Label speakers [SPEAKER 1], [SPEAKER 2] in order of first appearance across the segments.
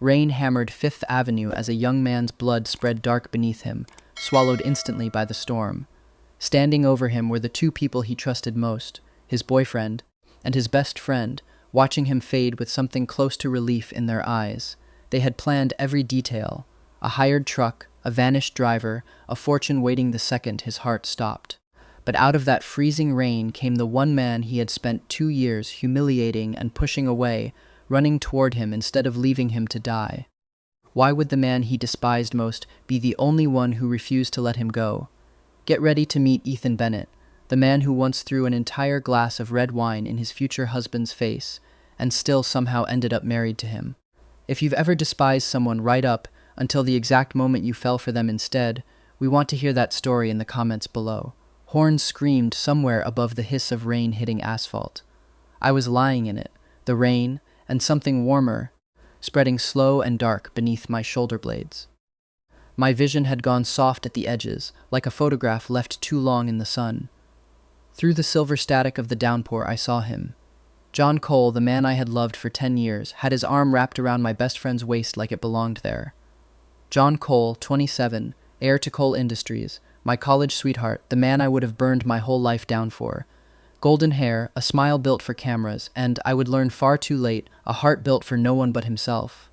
[SPEAKER 1] Rain hammered Fifth Avenue as a young man's blood spread dark beneath him, swallowed instantly by the storm. Standing over him were the two people he trusted most, his boyfriend and his best friend, watching him fade with something close to relief in their eyes. They had planned every detail: a hired truck, a vanished driver, a fortune waiting the second his heart stopped. But out of that freezing rain came the one man he had spent 2 years humiliating and pushing away, running toward him instead of leaving him to die. Why would the man he despised most be the only one who refused to let him go? Get ready to meet Ethan Bennett, the man who once threw an entire glass of red wine in his future husband's face, and still somehow ended up married to him. If you've ever despised someone right up until the exact moment you fell for them instead, we want to hear that story in the comments below. Horns screamed somewhere above the hiss of rain hitting asphalt. I was lying in it, the rain, and something warmer, spreading slow and dark beneath my shoulder blades. My vision had gone soft at the edges, like a photograph left too long in the sun. Through the silver static of the downpour I saw him. John Cole, the man I had loved for 10 years, had his arm wrapped around my best friend's waist like it belonged there. John Cole, 27, heir to Cole Industries, my college sweetheart, the man I would have burned my whole life down for. Golden hair, a smile built for cameras, and, I would learn far too late, a heart built for no one but himself.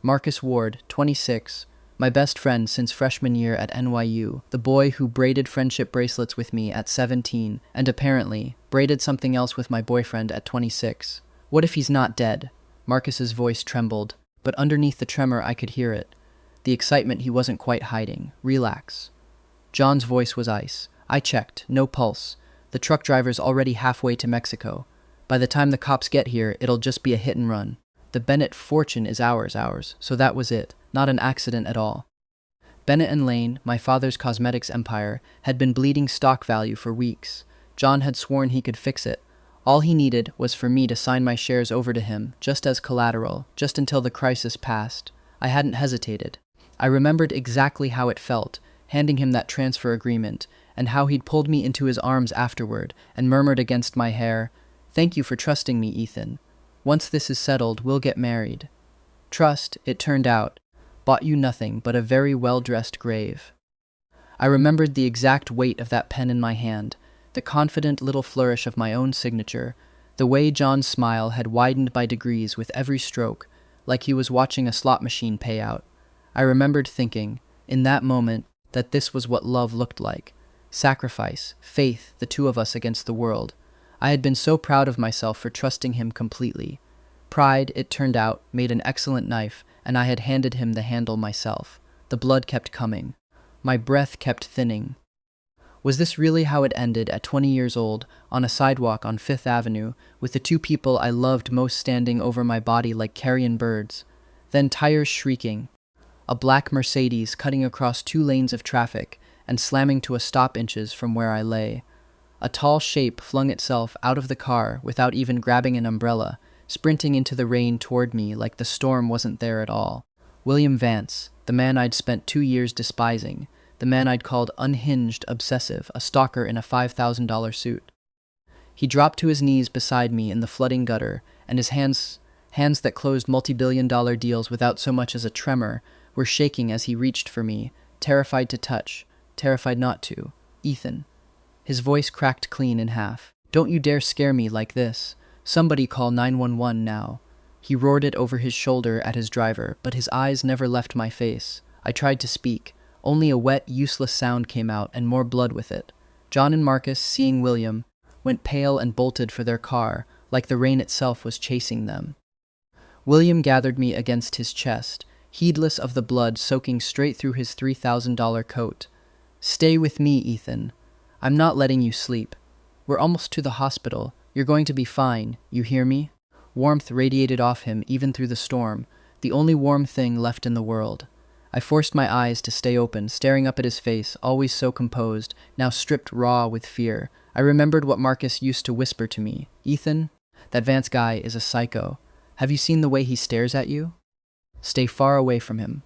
[SPEAKER 1] Marcus Ward, 26, my best friend since freshman year at NYU, the boy who braided friendship bracelets with me at 17, and apparently braided something else with my boyfriend at 26. What if he's not dead? Marcus's voice trembled, but underneath the tremor I could hear it. The excitement he wasn't quite hiding. Relax. John's voice was ice. I checked. No pulse. The truck driver's already halfway to Mexico. By the time the cops get here, it'll just be a hit and run. The Bennett fortune is ours, so that was it. Not an accident at all. Bennett and Lane, my father's cosmetics empire, had been bleeding stock value for weeks. John had sworn he could fix it. All he needed was for me to sign my shares over to him, just as collateral, just until the crisis passed. I hadn't hesitated. I remembered exactly how it felt, handing him that transfer agreement, and how he'd pulled me into his arms afterward and murmured against my hair, "Thank you for trusting me, Ethan. Once this is settled, we'll get married." Trust, it turned out, bought you nothing but a very well-dressed grave. I remembered the exact weight of that pen in my hand, the confident little flourish of my own signature, the way John's smile had widened by degrees with every stroke, like he was watching a slot machine pay out. I remembered thinking, in that moment, that this was what love looked like. Sacrifice, faith, the two of us against the world. I had been so proud of myself for trusting him completely. Pride, it turned out, made an excellent knife, and I had handed him the handle myself. The blood kept coming. My breath kept thinning. Was this really how it ended at 20 years old, on a sidewalk on Fifth Avenue, with the two people I loved most standing over my body like carrion birds? Then tires shrieking, a black Mercedes cutting across 2 lanes of traffic and slamming to a stop inches from where I lay. A tall shape flung itself out of the car without even grabbing an umbrella, sprinting into the rain toward me like the storm wasn't there at all. William Vance, the man I'd spent 2 years despising, the man I'd called unhinged, obsessive, a stalker in a $5,000 suit. He dropped to his knees beside me in the flooding gutter, and his hands that closed multi-billion-dollar deals without so much as a tremor, were shaking as he reached for me, terrified to touch, terrified not to. Ethan. His voice cracked clean in half. "Don't you dare scare me like this. Somebody call 911 now." He roared it over his shoulder at his driver, but his eyes never left my face. I tried to speak. Only a wet, useless sound came out, and more blood with it. John and Marcus, seeing William, went pale and bolted for their car, like the rain itself was chasing them. William gathered me against his chest, heedless of the blood soaking straight through his $3,000 coat. "Stay with me, Ethan. I'm not letting you sleep. We're almost to the hospital. You're going to be fine, you hear me?" Warmth radiated off him even through the storm, the only warm thing left in the world. I forced my eyes to stay open, staring up at his face, always so composed, now stripped raw with fear. I remembered what Marcus used to whisper to me. "Ethan, that Vance guy is a psycho. Have you seen the way he stares at you? Stay far away from him."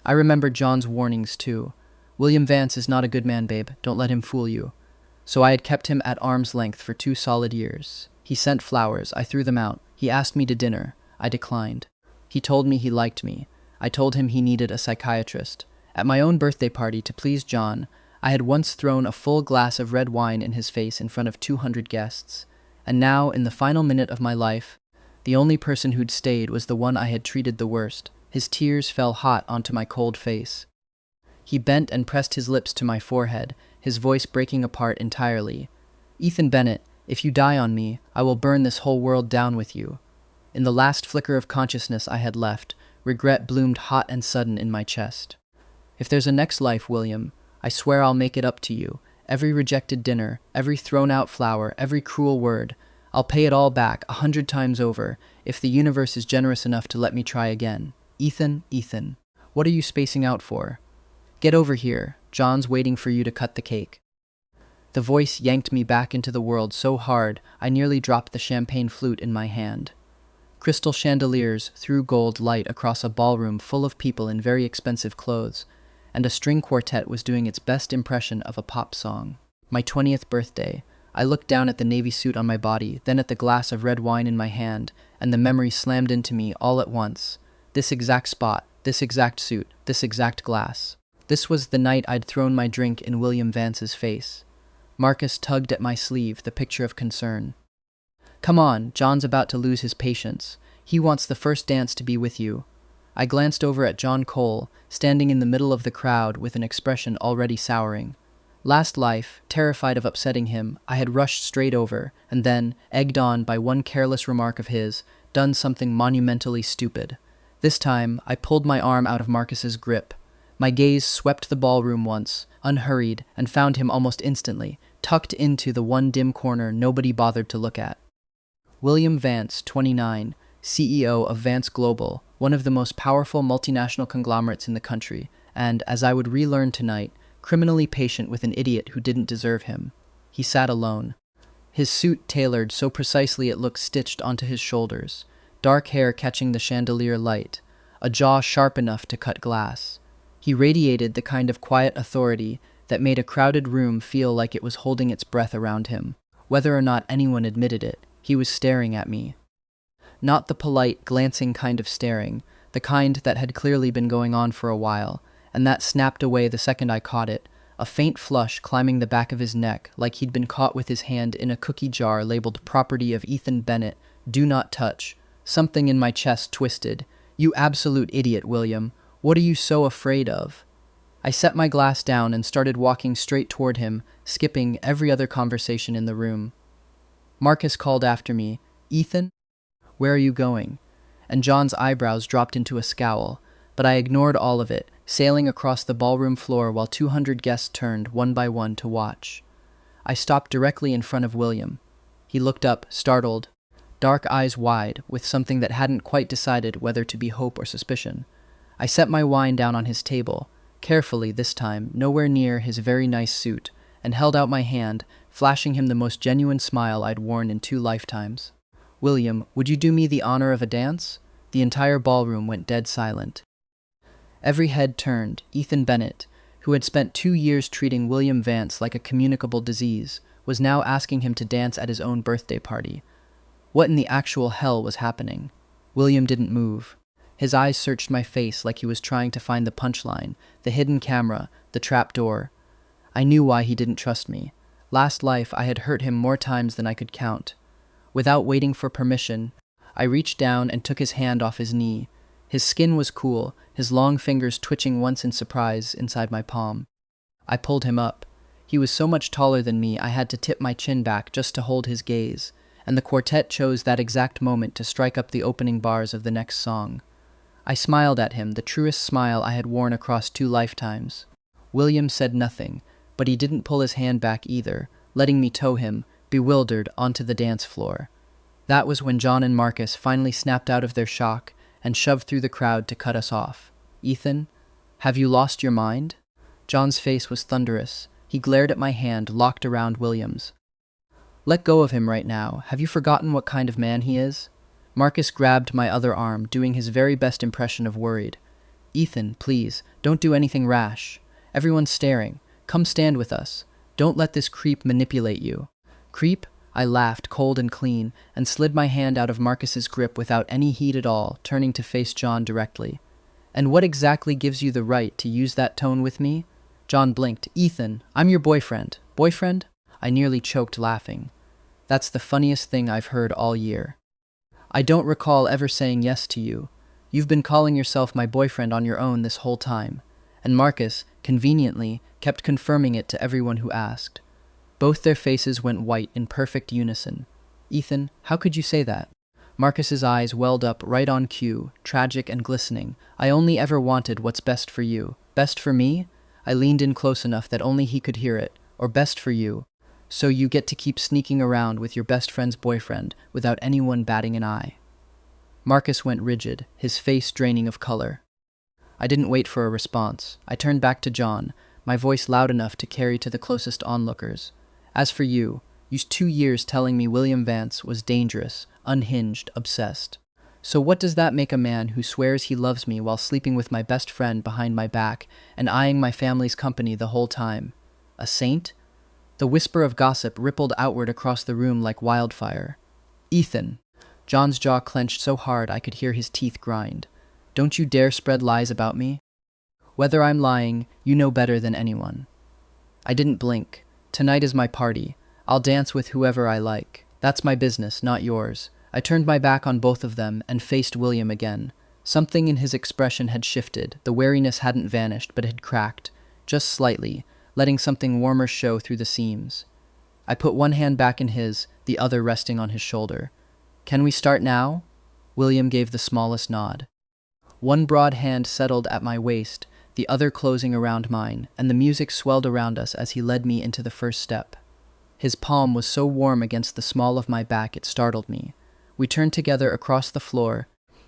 [SPEAKER 1] I remembered John's warnings, too. "William Vance is not a good man, babe. Don't let him fool you." So I had kept him at arm's length for 2 solid years. He sent flowers. I threw them out. He asked me to dinner. I declined. He told me he liked me. I told him he needed a psychiatrist. At my own birthday party, to please John, I had once thrown a full glass of red wine in his face in front of 200 guests. And now, in the final minute of my life, the only person who'd stayed was the one I had treated the worst. His tears fell hot onto my cold face. He bent and pressed his lips to my forehead, his voice breaking apart entirely. "Ethan Bennett, if you die on me, I will burn this whole world down with you." In the last flicker of consciousness I had left, regret bloomed hot and sudden in my chest. "If there's a next life, William, I swear I'll make it up to you. Every rejected dinner, every thrown-out flower, every cruel word. I'll pay it all back 100 times over, if the universe is generous enough to let me try again. Ethan, Ethan, what are you spacing out for? Get over here. John's waiting for you to cut the cake." The voice yanked me back into the world so hard I nearly dropped the champagne flute in my hand. Crystal chandeliers threw gold light across a ballroom full of people in very expensive clothes, and a string quartet was doing its best impression of a pop song. My 20th birthday. I looked down at the navy suit on my body, then at the glass of red wine in my hand, and the memory slammed into me all at once. This exact spot, this exact suit, this exact glass. This was the night I'd thrown my drink in William Vance's face. Marcus tugged at my sleeve, the picture of concern. "Come on, John's about to lose his patience. He wants the first dance to be with you." I glanced over at John Cole, standing in the middle of the crowd with an expression already souring. Last life, terrified of upsetting him, I had rushed straight over, and then, egged on by one careless remark of his, done something monumentally stupid. This time, I pulled my arm out of Marcus's grip. My gaze swept the ballroom once, unhurried, and found him almost instantly, tucked into the one dim corner nobody bothered to look at. William Vance, 29, CEO of Vance Global, one of the most powerful multinational conglomerates in the country, and, as I would relearn tonight, criminally patient with an idiot who didn't deserve him. He sat alone. His suit tailored so precisely it looked stitched onto his shoulders, dark hair catching the chandelier light, a jaw sharp enough to cut glass. He radiated the kind of quiet authority that made a crowded room feel like it was holding its breath around him. Whether or not anyone admitted it, he was staring at me. Not the polite, glancing kind of staring, the kind that had clearly been going on for a while, and that snapped away the second I caught it, a faint flush climbing the back of his neck like he'd been caught with his hand in a cookie jar labeled "Property of Ethan Bennett, do not touch." Something in my chest twisted. "You absolute idiot, William. What are you so afraid of?" I set my glass down and started walking straight toward him, skipping every other conversation in the room. Marcus called after me, "Ethan? Where are you going?" And John's eyebrows dropped into a scowl, but I ignored all of it, sailing across the ballroom floor while 200 guests turned one by one to watch. I stopped directly in front of William. He looked up, startled, dark eyes wide, with something that hadn't quite decided whether to be hope or suspicion. I set my wine down on his table, carefully this time, nowhere near his very nice suit, and held out my hand, flashing him the most genuine smile I'd worn in 2 lifetimes. "William, would you do me the honor of a dance?" The entire ballroom went dead silent. Every head turned. Ethan Bennett, who had spent 2 years treating William Vance like a communicable disease, was now asking him to dance at his own birthday party. What in the actual hell was happening? William didn't move. His eyes searched my face like he was trying to find the punchline, the hidden camera, the trap door. I knew why he didn't trust me. Last life, I had hurt him more times than I could count. Without waiting for permission, I reached down and took his hand off his knee. His skin was cool, his long fingers twitching once in surprise inside my palm. I pulled him up. He was so much taller than me, I had to tip my chin back just to hold his gaze, and the quartet chose that exact moment to strike up the opening bars of the next song. I smiled at him, the truest smile I had worn across 2 lifetimes. William said nothing, but he didn't pull his hand back either, letting me tow him, bewildered, onto the dance floor. That was when John and Marcus finally snapped out of their shock and shoved through the crowd to cut us off. "Ethan, have you lost your mind?" John's face was thunderous. He glared at my hand, locked around William's. "Let go of him right now. Have you forgotten what kind of man he is?" Marcus grabbed my other arm, doing his very best impression of worried. "Ethan, please, don't do anything rash. Everyone's staring. Come stand with us. Don't let this creep manipulate you." "Creep? I laughed, cold and clean, and slid my hand out of Marcus's grip without any heat at all, turning to face John directly. And what exactly gives you the right to use that tone with me? John blinked. Ethan, I'm your boyfriend. Boyfriend? I nearly choked laughing. That's the funniest thing I've heard all year. I don't recall ever saying yes to you. You've been calling yourself my boyfriend on your own this whole time. And Marcus, conveniently, kept confirming it to everyone who asked. Both their faces went white in perfect unison. Ethan, how could you say that? Marcus's eyes welled up right on cue, tragic and glistening. I only ever wanted what's best for you. Best for me? I leaned in close enough that only he could hear it. Or best for you. So you get to keep sneaking around with your best friend's boyfriend without anyone batting an eye. Marcus went rigid, his face draining of color. I didn't wait for a response. I turned back to John, my voice loud enough to carry to the closest onlookers. As for you, used 2 years telling me William Vance was dangerous, unhinged, obsessed. So what does that make a man who swears he loves me while sleeping with my best friend behind my back and eyeing my family's company the whole time? A saint? The whisper of gossip rippled outward across the room like wildfire. Ethan. John's jaw clenched so hard I could hear his teeth grind. Don't you dare spread lies about me. Whether I'm lying, you know better than anyone. I didn't blink. Tonight is my party. I'll dance with whoever I like. That's my business, not yours. I turned my back on both of them and faced William again. Something in his expression had shifted. The wariness hadn't vanished, but had cracked, just slightly, letting something warmer show through the seams. I put one hand back in his, the other resting on his shoulder. Can we start now? William gave the smallest nod. One broad hand settled at my waist, the other closing around mine, and the music swelled around us as he led me into the first step. His palm was so warm against the small of my back it startled me. We turned together across the floor,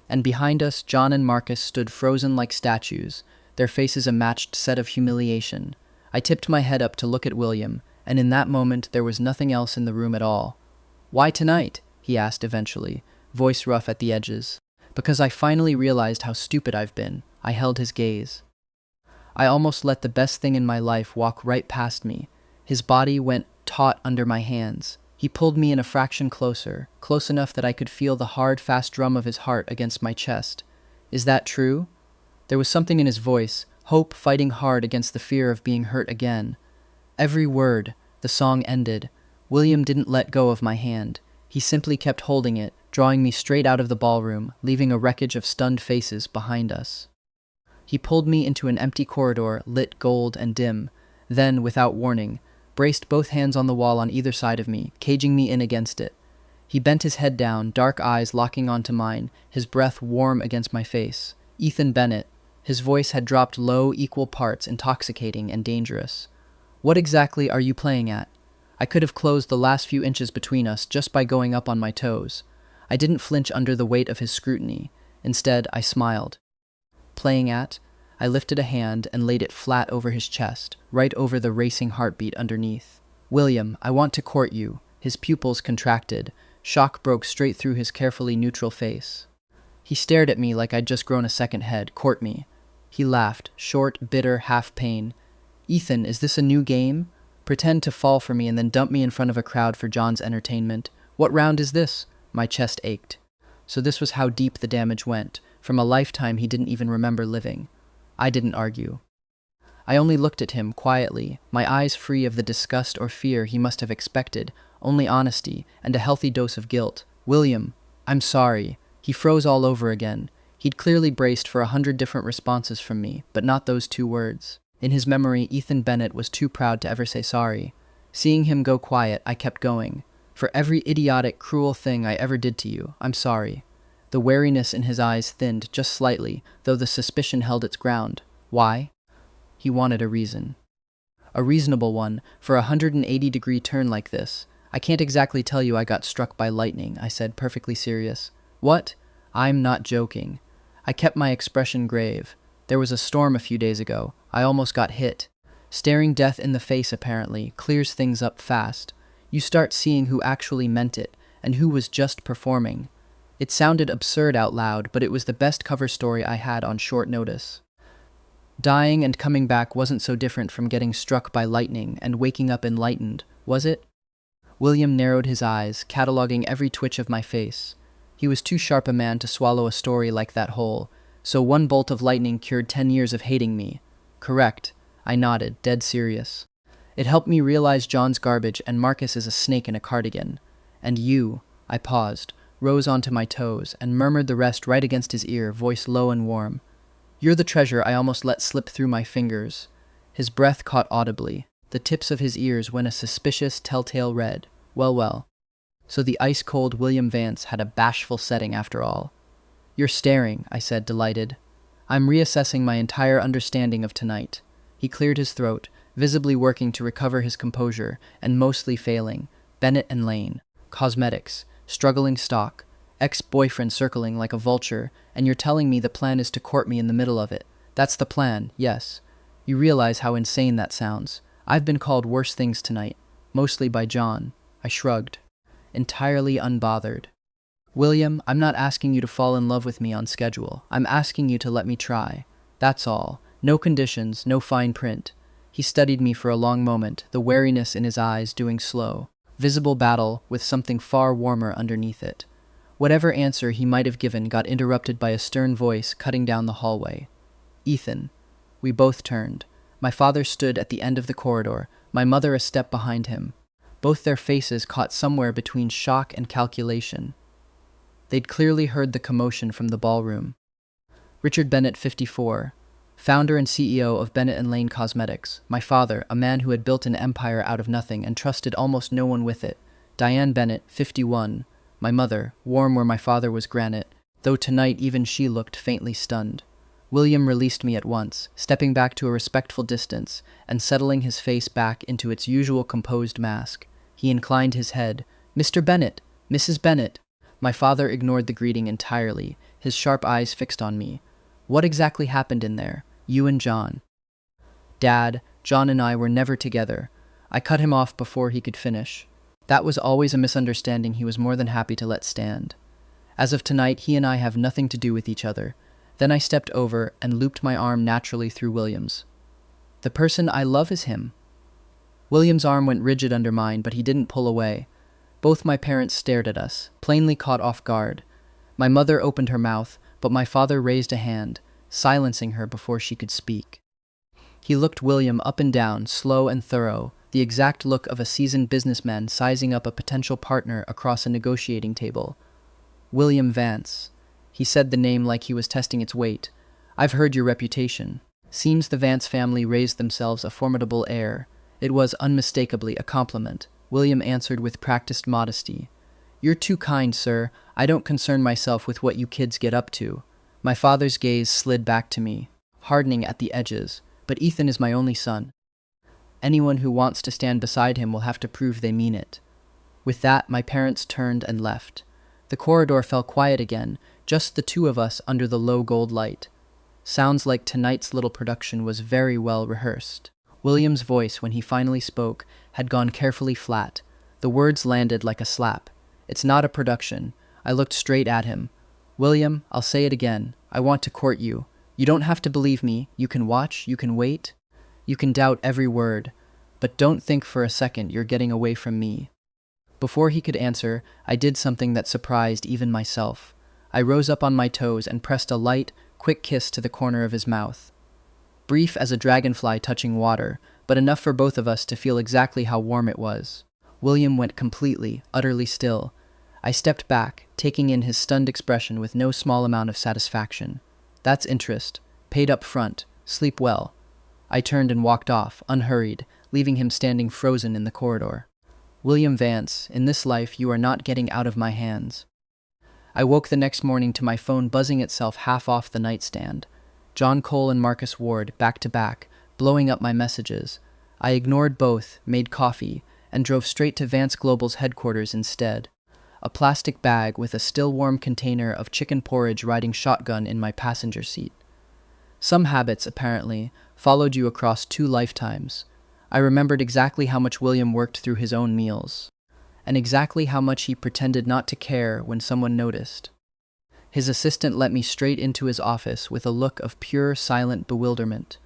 [SPEAKER 1] and behind us John and Marcus stood frozen like statues, their faces a matched set of humiliation. I tipped my head up to look at William, and in that moment there was nothing else in the room at all. Why tonight? He asked eventually, voice rough at the edges. Because I finally realized how stupid I've been. I held his gaze. I almost let the best thing in my life walk right past me. His body went taut under my hands. He pulled me in a fraction closer, close enough that I could feel the hard, fast drum of his heart against my chest. Is that true? There was something in his voice, hope fighting hard against the fear of being hurt again. Every word, the song ended. William didn't let go of my hand. He simply kept holding it, drawing me straight out of the ballroom, leaving a wreckage of stunned faces behind us. He pulled me into an empty corridor, lit gold and dim, then, without warning, braced both hands on the wall on either side of me, caging me in against it. He bent his head down, dark eyes locking onto mine, his breath warm against my face. Ethan Bennett. His voice had dropped low, equal parts, intoxicating and dangerous. What exactly are you playing at? I could have closed the last few inches between us just by going up on my toes. I didn't flinch under the weight of his scrutiny. Instead, I smiled. Playing at? I lifted a hand and laid it flat over his chest, right over the racing heartbeat underneath. William, I want to court you. His pupils contracted. Shock broke straight through his carefully neutral face. He stared at me like I'd just grown a second head. Court me. He laughed, short, bitter, half pain. Ethan, is this a new game? Pretend to fall for me and then dump me in front of a crowd for John's entertainment. What round is this? My chest ached. So this was how deep the damage went, from a lifetime he didn't even remember living. I didn't argue. I only looked at him quietly, my eyes free of the disgust or fear he must have expected, only honesty and a healthy dose of guilt. William, I'm sorry. He froze all over again. He'd clearly braced for 100 different responses from me, but not those 2 words. In his memory, Ethan Bennett was too proud to ever say sorry. Seeing him go quiet, I kept going. For every idiotic, cruel thing I ever did to you, I'm sorry. The wariness in his eyes thinned just slightly, though the suspicion held its ground. Why? He wanted a reason. A reasonable one, for a 180-degree turn like this. I can't exactly tell you I got struck by lightning, I said, perfectly serious. What? I'm not joking. I kept my expression grave. There was a storm a few days ago. I almost got hit. Staring death in the face, apparently, clears things up fast. You start seeing who actually meant it, and who was just performing. It sounded absurd out loud, but it was the best cover story I had on short notice. Dying and coming back wasn't so different from getting struck by lightning and waking up enlightened, was it? William narrowed his eyes, cataloging every twitch of my face. He was too sharp a man to swallow a story like that whole, so one bolt of lightning cured 10 years of hating me. Correct. I nodded, dead serious. It helped me realize John's garbage and Marcus is a snake in a cardigan. And you, I paused, rose onto my toes, and murmured the rest right against his ear, voice low and warm. You're the treasure I almost let slip through my fingers. His breath caught audibly. The tips of his ears went a suspicious, telltale red. Well. So the ice-cold William Vance had a bashful setting after all. You're staring, I said, delighted. I'm reassessing my entire understanding of tonight. He cleared his throat, visibly working to recover his composure, and mostly failing. Bennett and Lane. Cosmetics. Struggling stock. Ex-boyfriend circling like a vulture, and you're telling me the plan is to court me in the middle of it. That's the plan, yes. You realize how insane that sounds. I've been called worse things tonight, mostly by John. I shrugged. Entirely unbothered. William, I'm not asking you to fall in love with me on schedule. I'm asking you to let me try. That's all. No conditions, no fine print. He studied me for a long moment, the wariness in his eyes doing slow. Visible battle with something far warmer underneath it. Whatever answer he might have given got interrupted by a stern voice cutting down the hallway. Ethan. We both turned. My father stood at the end of the corridor, my mother a step behind him. Both their faces caught somewhere between shock and calculation. They'd clearly heard the commotion from the ballroom. Richard Bennett, 54, founder and CEO of Bennett & Lane Cosmetics. My father, a man who had built an empire out of nothing and trusted almost no one with it. Diane Bennett, 51. My mother, warm where my father was granite, though tonight even she looked faintly stunned. William released me at once, stepping back to a respectful distance and settling his face back into its usual composed mask. He inclined his head. Mr. Bennett, Mrs. Bennett. My father ignored the greeting entirely, his sharp eyes fixed on me. What exactly happened in there? You and John. Dad, John and I were never together. I cut him off before he could finish. That was always a misunderstanding he was more than happy to let stand. As of tonight, he and I have nothing to do with each other. Then I stepped over and looped my arm naturally through William's. The person I love is him. William's arm went rigid under mine, but he didn't pull away. Both my parents stared at us, plainly caught off guard. My mother opened her mouth, but my father raised a hand, silencing her before she could speak. He looked William up and down, slow and thorough, the exact look of a seasoned businessman sizing up a potential partner across a negotiating table. William Vance. He said the name like he was testing its weight. I've heard your reputation. Seems the Vance family raised themselves a formidable heir. It was unmistakably a compliment. William answered with practiced modesty. You're too kind, sir. I don't concern myself with what you kids get up to. My father's gaze slid back to me, hardening at the edges. But Ethan is my only son. Anyone who wants to stand beside him will have to prove they mean it. With that, my parents turned and left. The corridor fell quiet again, just the two of us under the low gold light. Sounds like tonight's little production was very well rehearsed. William's voice, when he finally spoke, had gone carefully flat. The words landed like a slap. It's not a production. I looked straight at him. William, I'll say it again. I want to court you. You don't have to believe me. You can watch. You can wait. You can doubt every word. But don't think for a second you're getting away from me. Before he could answer, I did something that surprised even myself. I rose up on my toes and pressed a light, quick kiss to the corner of his mouth. Brief as a dragonfly touching water, but enough for both of us to feel exactly how warm it was. William went completely, utterly still. I stepped back, taking in his stunned expression with no small amount of satisfaction. That's interest. Paid up front. Sleep well. I turned and walked off, unhurried, leaving him standing frozen in the corridor. William Vance, in this life you are not getting out of my hands. I woke the next morning to my phone buzzing itself half off the nightstand. John Cole and Marcus Ward, back to back, blowing up my messages. I ignored both, made coffee, and drove straight to Vance Global's headquarters instead. A plastic bag with a still-warm container of chicken porridge riding shotgun in my passenger seat. Some habits, apparently, followed you across 2 lifetimes. I remembered exactly how much William worked through his own meals, and exactly how much he pretended not to care when someone noticed. His assistant let me straight into his office with a look of pure, silent bewilderment.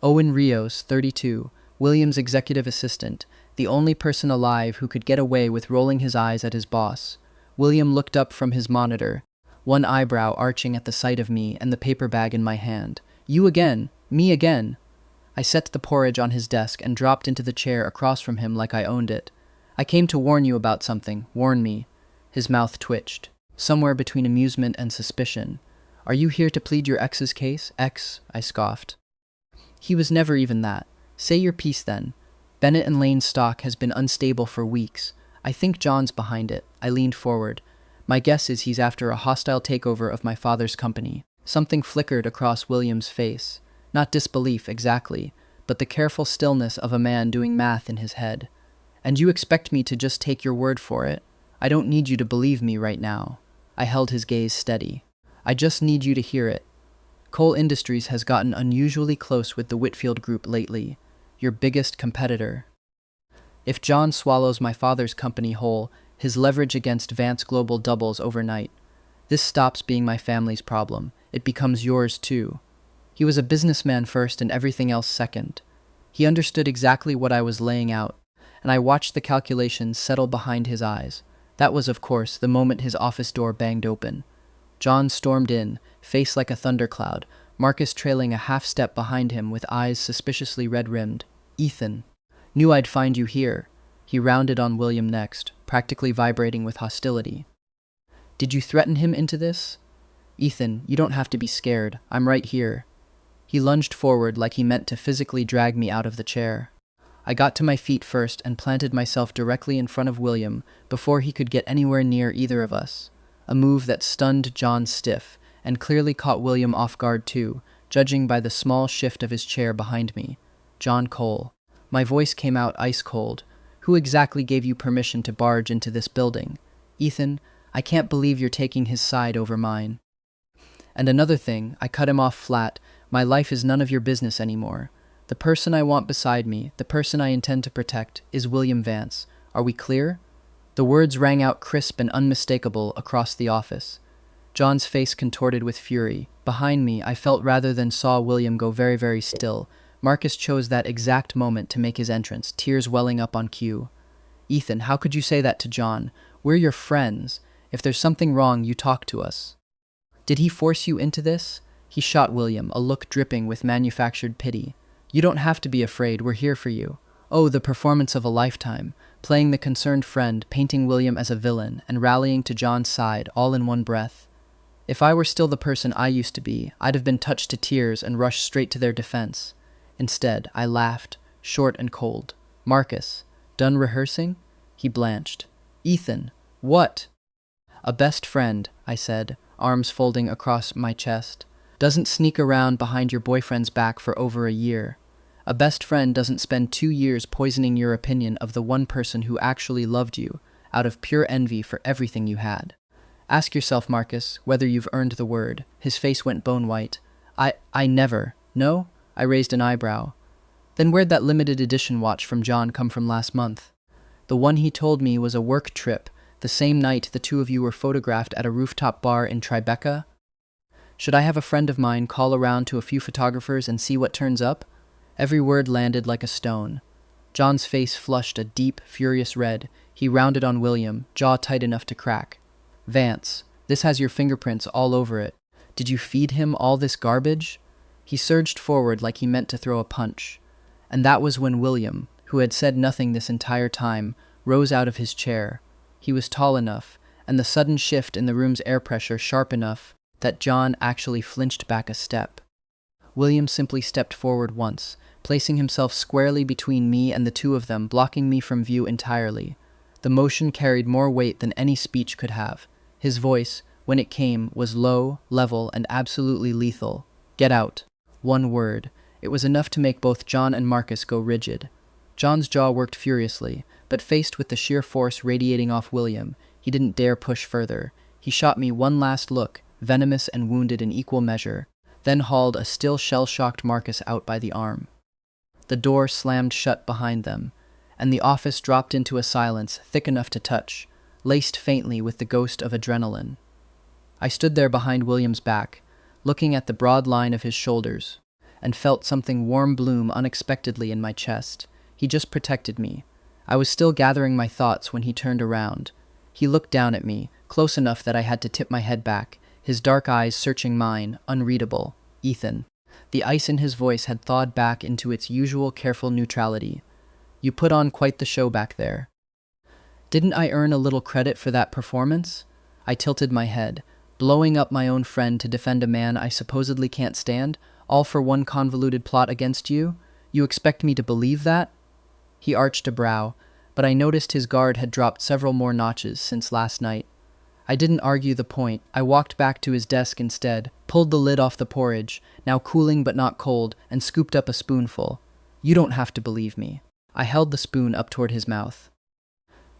[SPEAKER 1] Owen Rios, 32, William's executive assistant, the only person alive who could get away with rolling his eyes at his boss. William looked up from his monitor, one eyebrow arching at the sight of me and the paper bag in my hand. You again? Me again? I set the porridge on his desk and dropped into the chair across from him like I owned it. I came to warn you about something. Warn me. His mouth twitched, somewhere between amusement and suspicion. Are you here to plead your ex's case? Ex, I scoffed. He was never even that. Say your piece then. Bennett and Lane's stock has been unstable for weeks. I think John's behind it. I leaned forward. My guess is he's after a hostile takeover of my father's company. Something flickered across William's face. Not disbelief exactly, but the careful stillness of a man doing math in his head. And you expect me to just take your word for it? I don't need you to believe me right now. I held his gaze steady. I just need you to hear it. Cole Industries has gotten unusually close with the Whitfield Group lately, your biggest competitor. If John swallows my father's company whole, his leverage against Vance Global doubles overnight. This stops being my family's problem. It becomes yours too. He was a businessman first and everything else second. He understood exactly what I was laying out, and I watched the calculations settle behind his eyes. That was, of course, the moment his office door banged open. John stormed in, face like a thundercloud, Marcus trailing a half-step behind him with eyes suspiciously red-rimmed. Ethan. Knew I'd find you here. He rounded on William next, practically vibrating with hostility. Did you threaten him into this? Ethan, you don't have to be scared. I'm right here. He lunged forward like he meant to physically drag me out of the chair. I got to my feet first and planted myself directly in front of William before he could get anywhere near either of us. A move that stunned John stiff and clearly caught William off guard too, judging by the small shift of his chair behind me. John Cole. My voice came out ice cold. Who exactly gave you permission to barge into this building? Ethan, I can't believe you're taking his side over mine. And another thing, I cut him off flat. My life is none of your business anymore. The person I want beside me, the person I intend to protect, is William Vance. Are we clear? The words rang out crisp and unmistakable across the office. John's face contorted with fury. Behind me, I felt rather than saw William go very, very still. Marcus chose that exact moment to make his entrance, tears welling up on cue. Ethan, how could you say that to John? We're your friends. If there's something wrong, you talk to us. Did he force you into this? He shot William, a look dripping with manufactured pity. You don't have to be afraid, we're here for you. Oh, the performance of a lifetime, playing the concerned friend, painting William as a villain, and rallying to John's side, all in one breath. If I were still the person I used to be, I'd have been touched to tears and rushed straight to their defense. Instead, I laughed, short and cold. Marcus, done rehearsing? He blanched. Ethan, what? A best friend, I said, arms folding across my chest, doesn't sneak around behind your boyfriend's back for over a year. A best friend doesn't spend 2 years poisoning your opinion of the one person who actually loved you, out of pure envy for everything you had. Ask yourself, Marcus, whether you've earned the word. His face went bone white. I never. No? I raised an eyebrow. Then where'd that limited edition watch from John come from last month? The one he told me was a work trip, the same night the two of you were photographed at a rooftop bar in Tribeca? Should I have a friend of mine call around to a few photographers and see what turns up? Every word landed like a stone. John's face flushed a deep, furious red. He rounded on William, jaw tight enough to crack. Vance, this has your fingerprints all over it. Did you feed him all this garbage? He surged forward like he meant to throw a punch. And that was when William, who had said nothing this entire time, rose out of his chair. He was tall enough, and the sudden shift in the room's air pressure sharp enough, that John actually flinched back a step. William simply stepped forward once, placing himself squarely between me and the two of them, blocking me from view entirely. The motion carried more weight than any speech could have. His voice, when it came, was low, level, and absolutely lethal. Get out. One word. It was enough to make both John and Marcus go rigid. John's jaw worked furiously, but faced with the sheer force radiating off William, he didn't dare push further. He shot me one last look, venomous and wounded in equal measure, then hauled a still shell-shocked Marcus out by the arm. The door slammed shut behind them, and the office dropped into a silence thick enough to touch, laced faintly with the ghost of adrenaline. I stood there behind William's back, looking at the broad line of his shoulders, and felt something warm bloom unexpectedly in my chest. He just protected me. I was still gathering my thoughts when he turned around. He looked down at me, close enough that I had to tip my head back, his dark eyes searching mine, unreadable. Ethan. The ice in his voice had thawed back into its usual careful neutrality. You put on quite the show back there. Didn't I earn a little credit for that performance? I tilted my head, blowing up my own friend to defend a man I supposedly can't stand, all for one convoluted plot against you? You expect me to believe that? He arched a brow, but I noticed his guard had dropped several more notches since last night. I didn't argue the point. I walked back to his desk instead, pulled the lid off the porridge, now cooling but not cold, and scooped up a spoonful. You don't have to believe me. I held the spoon up toward his mouth.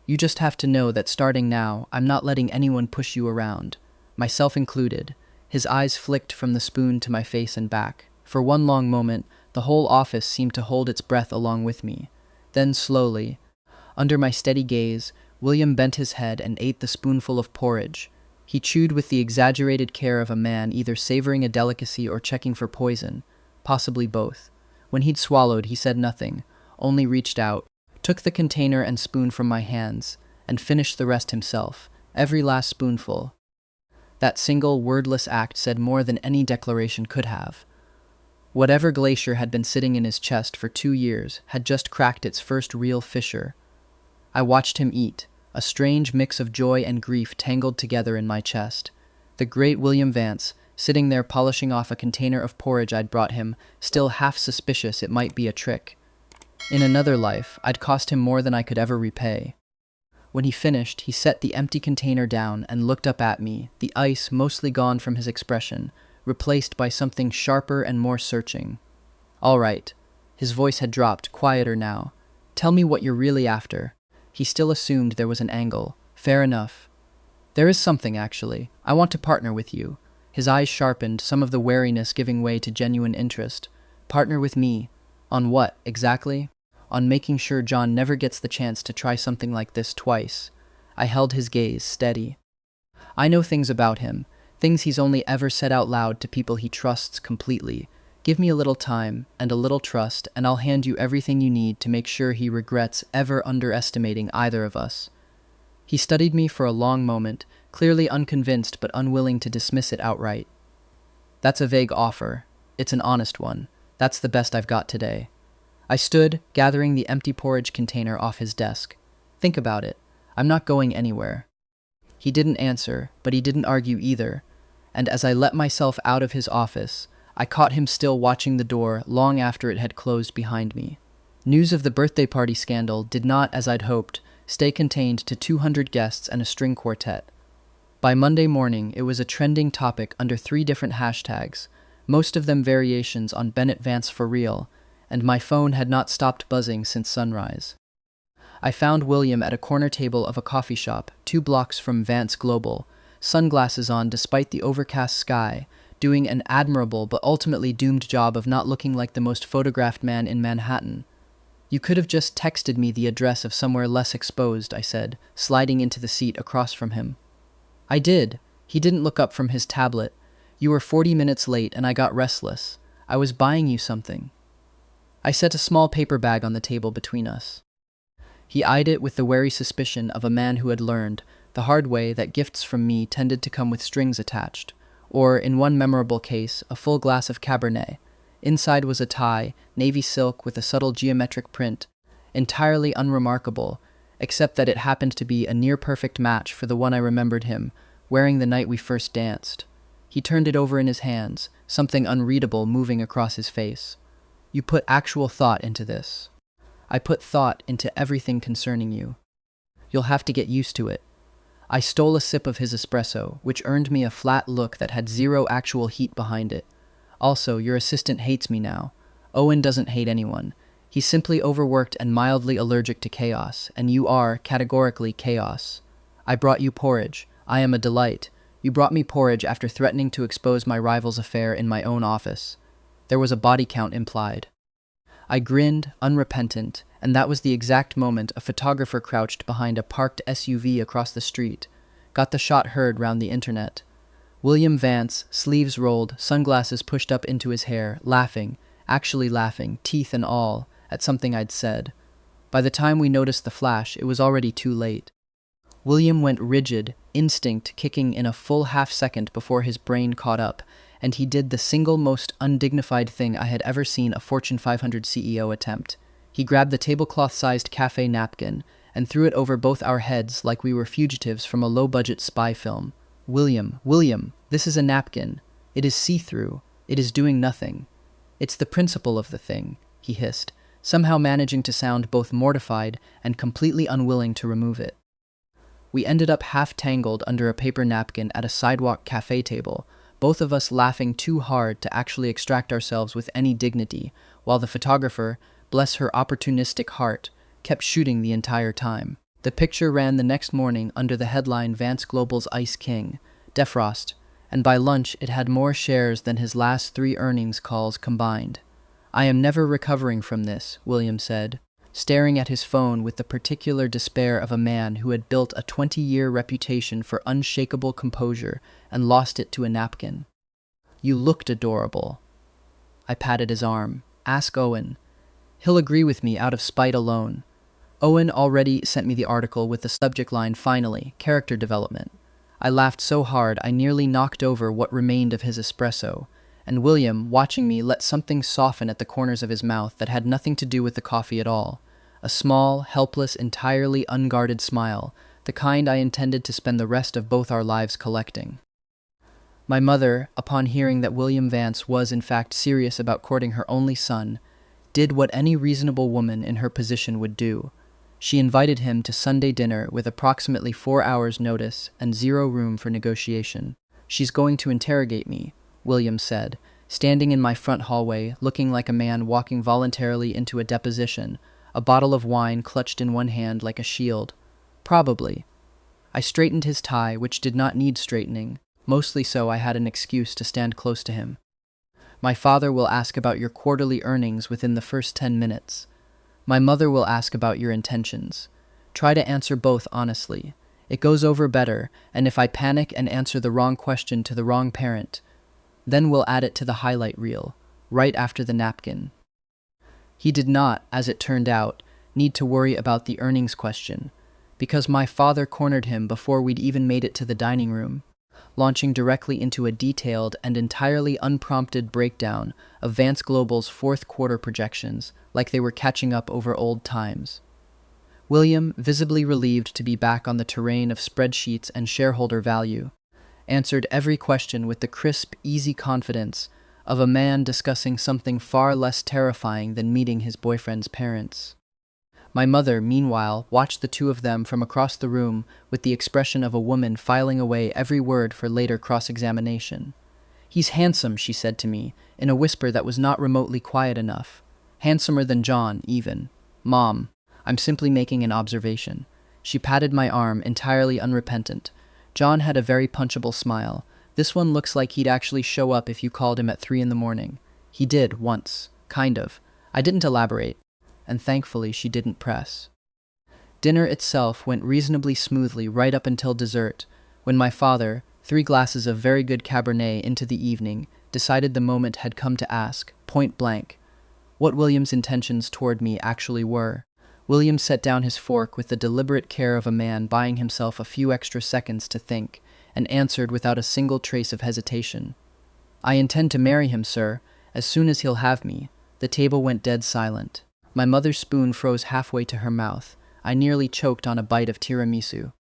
[SPEAKER 1] You just have to know that starting now, I'm not letting anyone push you around, myself included. His eyes flicked from the spoon to my face and back. For one long moment, the whole office seemed to hold its breath along with me. Then slowly, under my steady gaze, William bent his head and ate the spoonful of porridge. He chewed with the exaggerated care of a man either savoring a delicacy or checking for poison, possibly both. When he'd swallowed, he said nothing, only reached out, took the container and spoon from my hands, and finished the rest himself, every last spoonful. That single, wordless act said more than any declaration could have. Whatever glacier had been sitting in his chest for 2 years had just cracked its first real fissure. I watched him eat, a strange mix of joy and grief tangled together in my chest. The great William Vance, sitting there polishing off a container of porridge I'd brought him, still half suspicious it might be a trick. In another life, I'd cost him more than I could ever repay. When he finished, he set the empty container down and looked up at me, the ice mostly gone from his expression, replaced by something sharper and more searching. All right. His voice had dropped, quieter now. Tell me what you're really after. He still assumed there was an angle. Fair enough. There is something, actually. I want to partner with you. His eyes sharpened, some of the wariness giving way to genuine interest. Partner with me. On what, exactly? On making sure John never gets the chance to try something like this twice. I held his gaze steady. I know things about him, things he's only ever said out loud to people he trusts completely. Give me a little time and a little trust, and I'll hand you everything you need to make sure he regrets ever underestimating either of us. He studied me for a long moment, clearly unconvinced but unwilling to dismiss it outright. That's a vague offer. It's an honest one. That's the best I've got today. I stood, gathering the empty porridge container off his desk. Think about it. I'm not going anywhere. He didn't answer, but he didn't argue either, and as I let myself out of his office, I caught him still watching the door long after it had closed behind me. News of the birthday party scandal did not, as I'd hoped, stay contained to 200 guests and a string quartet. By Monday morning, it was a trending topic under 3 different hashtags, most of them variations on Bennett Vance for real, and my phone had not stopped buzzing since sunrise. I found William at a corner table of a coffee shop, 2 blocks from Vance Global, sunglasses on despite the overcast sky, doing an admirable but ultimately doomed job of not looking like the most photographed man in Manhattan. You could have just texted me the address of somewhere less exposed, I said, sliding into the seat across from him. I did. He didn't look up from his tablet. You were 40 minutes late and I got restless. I was buying you something. I set a small paper bag on the table between us. He eyed it with the wary suspicion of a man who had learned, the hard way, that gifts from me tended to come with strings attached, or, in one memorable case, a full glass of Cabernet. Inside was a tie, navy silk with a subtle geometric print, entirely unremarkable, except that it happened to be a near-perfect match for the one I remembered him, wearing the night we first danced. He turned it over in his hands, something unreadable moving across his face. You put actual thought into this. I put thought into everything concerning you. You'll have to get used to it. I stole a sip of his espresso, which earned me a flat look that had 0 actual heat behind it. Also, your assistant hates me now. Owen doesn't hate anyone. He's simply overworked and mildly allergic to chaos, and you are, categorically, chaos. I brought you porridge. I am a delight. You brought me porridge after threatening to expose my rival's affair in my own office. There was a body count implied. I grinned, unrepentant, and that was the exact moment a photographer crouched behind a parked SUV across the street. Got the shot heard round the internet. William Vance, sleeves rolled, sunglasses pushed up into his hair, laughing, actually laughing, teeth and all, at something I'd said. By the time we noticed the flash, it was already too late. William went rigid, instinct kicking in a full half-second before his brain caught up, and he did the single most undignified thing I had ever seen a Fortune 500 CEO attempt. He grabbed the tablecloth-sized cafe napkin and threw it over both our heads like we were fugitives from a low-budget spy film. William, this is a napkin. It is see-through. It is doing nothing. It's the principle of the thing, he hissed, somehow managing to sound both mortified and completely unwilling to remove it. We ended up half-tangled under a paper napkin at a sidewalk cafe table, both of us laughing too hard to actually extract ourselves with any dignity, while the photographer, bless her opportunistic heart, kept shooting the entire time. The picture ran the next morning under the headline Vance Global's Ice King, Defrost, and by lunch it had more shares than his last 3 earnings calls combined. I am never recovering from this, William said, staring at his phone with the particular despair of a man who had built a 20-year reputation for unshakable composure and lost it to a napkin. You looked adorable. I patted his arm. Ask Owen. He'll agree with me out of spite alone. Owen already sent me the article with the subject line, finally, character development. I laughed so hard I nearly knocked over what remained of his espresso, and William, watching me, let something soften at the corners of his mouth that had nothing to do with the coffee at all. A small, helpless, entirely unguarded smile, the kind I intended to spend the rest of both our lives collecting. My mother, upon hearing that William Vance was in fact serious about courting her only son, did what any reasonable woman in her position would do. She invited him to Sunday dinner with approximately 4 hours' notice and 0 room for negotiation. She's going to interrogate me, William said, standing in my front hallway, looking like a man walking voluntarily into a deposition, a bottle of wine clutched in one hand like a shield. Probably. I straightened his tie, which did not need straightening, mostly so I had an excuse to stand close to him. My father will ask about your quarterly earnings within the first 10 minutes. My mother will ask about your intentions. Try to answer both honestly. It goes over better, and if I panic and answer the wrong question to the wrong parent, then we'll add it to the highlight reel, right after the napkin. He did not, as it turned out, need to worry about the earnings question, because my father cornered him before we'd even made it to the dining room, launching directly into a detailed and entirely unprompted breakdown of Vance Global's 4th quarter projections, like they were catching up over old times. William, visibly relieved to be back on the terrain of spreadsheets and shareholder value, answered every question with the crisp, easy confidence of a man discussing something far less terrifying than meeting his boyfriend's parents. My mother, meanwhile, watched the two of them from across the room with the expression of a woman filing away every word for later cross-examination. He's handsome, she said to me, in a whisper that was not remotely quiet enough. Handsomer than John, even. Mom, I'm simply making an observation. She patted my arm, entirely unrepentant. John had a very punchable smile. This one looks like he'd actually show up if you called him at 3 a.m. He did, once. Kind of. I didn't elaborate, and thankfully she didn't press. Dinner itself went reasonably smoothly right up until dessert, when my father, 3 glasses of very good Cabernet into the evening, decided the moment had come to ask, point blank, what William's intentions toward me actually were. William set down his fork with the deliberate care of a man buying himself a few extra seconds to think, and answered without a single trace of hesitation. I intend to marry him, sir, as soon as he'll have me. The table went dead silent. My mother's spoon froze halfway to her mouth. I nearly choked on a bite of tiramisu.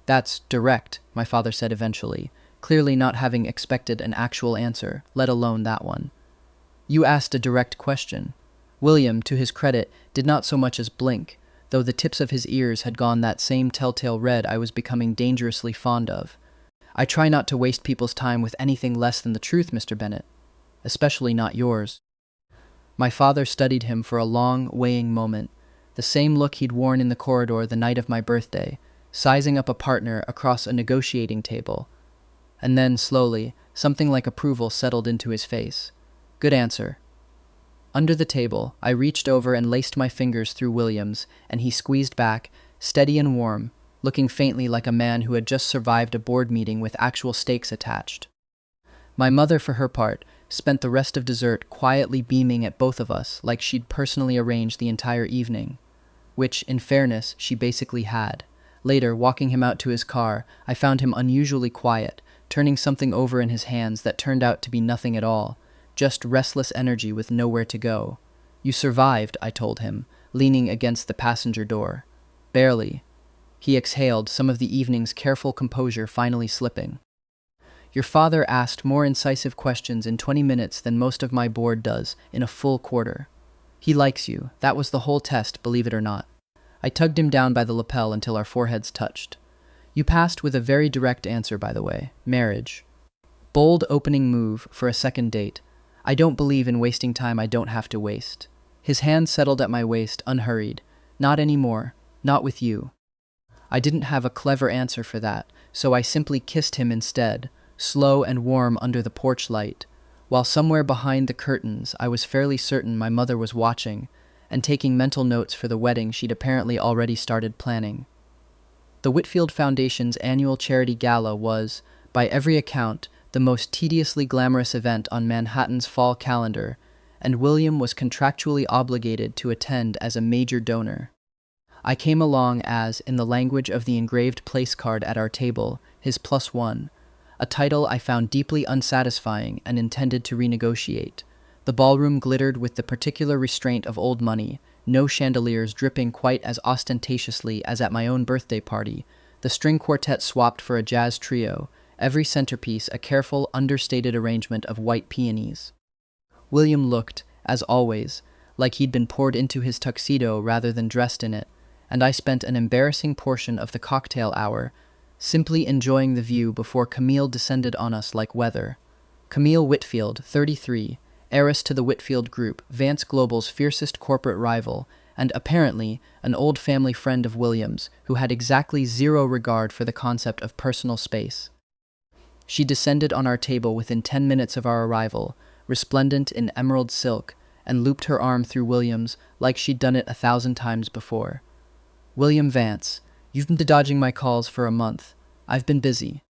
[SPEAKER 1] That's direct, my father said eventually, clearly not having expected an actual answer, let alone that one. You asked a direct question. William, to his credit, did not so much as blink, though the tips of his ears had gone that same telltale red I was becoming dangerously fond of. I try not to waste people's time with anything less than the truth, Mr. Bennet. Especially not yours. My father studied him for a long, weighing moment, the same look he'd worn in the corridor the night of my birthday, sizing up a partner across a negotiating table. And then, slowly, something like approval settled into his face. Good answer. Under the table, I reached over and laced my fingers through William's, and he squeezed back, steady and warm, looking faintly like a man who had just survived a board meeting with actual stakes attached. My mother, for her part, spent the rest of dessert quietly beaming at both of us like she'd personally arranged the entire evening. which, in fairness, she basically had. Later, walking him out to his car, I found him unusually quiet, turning something over in his hands that turned out to be nothing at all, just restless energy with nowhere to go. "You survived," I told him, leaning against the passenger door. "Barely." He exhaled, some of the evening's careful composure finally slipping. "Your father asked more incisive questions in 20 minutes than most of my board does in a full quarter. He likes you. That was the whole test, believe it or not." I tugged him down by the lapel until our foreheads touched. "You passed with a very direct answer, by the way. Marriage." Bold opening move for a second date. I don't believe in wasting time I don't have to waste. His hand settled at my waist, unhurried. "Not anymore. Not with you." I didn't have a clever answer for that, so I simply kissed him instead, slow and warm under the porch light, while somewhere behind the curtains I was fairly certain my mother was watching and taking mental notes for the wedding she'd apparently already started planning. The Whitfield Foundation's annual charity gala was, by every account, the most tediously glamorous event on Manhattan's fall calendar, and William was contractually obligated to attend as a major donor. I came along as, in the language of the engraved place card at our table, his +1, a title I found deeply unsatisfying and intended to renegotiate. The ballroom glittered with the particular restraint of old money, no chandeliers dripping quite as ostentatiously as at my own birthday party. The string quartet swapped for a jazz trio, every centerpiece a careful, understated arrangement of white peonies. William looked, as always, like he'd been poured into his tuxedo rather than dressed in it, and I spent an embarrassing portion of the cocktail hour simply enjoying the view before Camille descended on us like weather. Camille Whitfield, 33, heiress to the Whitfield Group, Vance Global's fiercest corporate rival, and apparently an old family friend of William's who had exactly zero regard for the concept of personal space. She descended on our table within 10 minutes of our arrival, resplendent in emerald silk, and looped her arm through William's like she'd done it 1,000 times before. "William Vance, you've been dodging my calls for a month. I've been busy."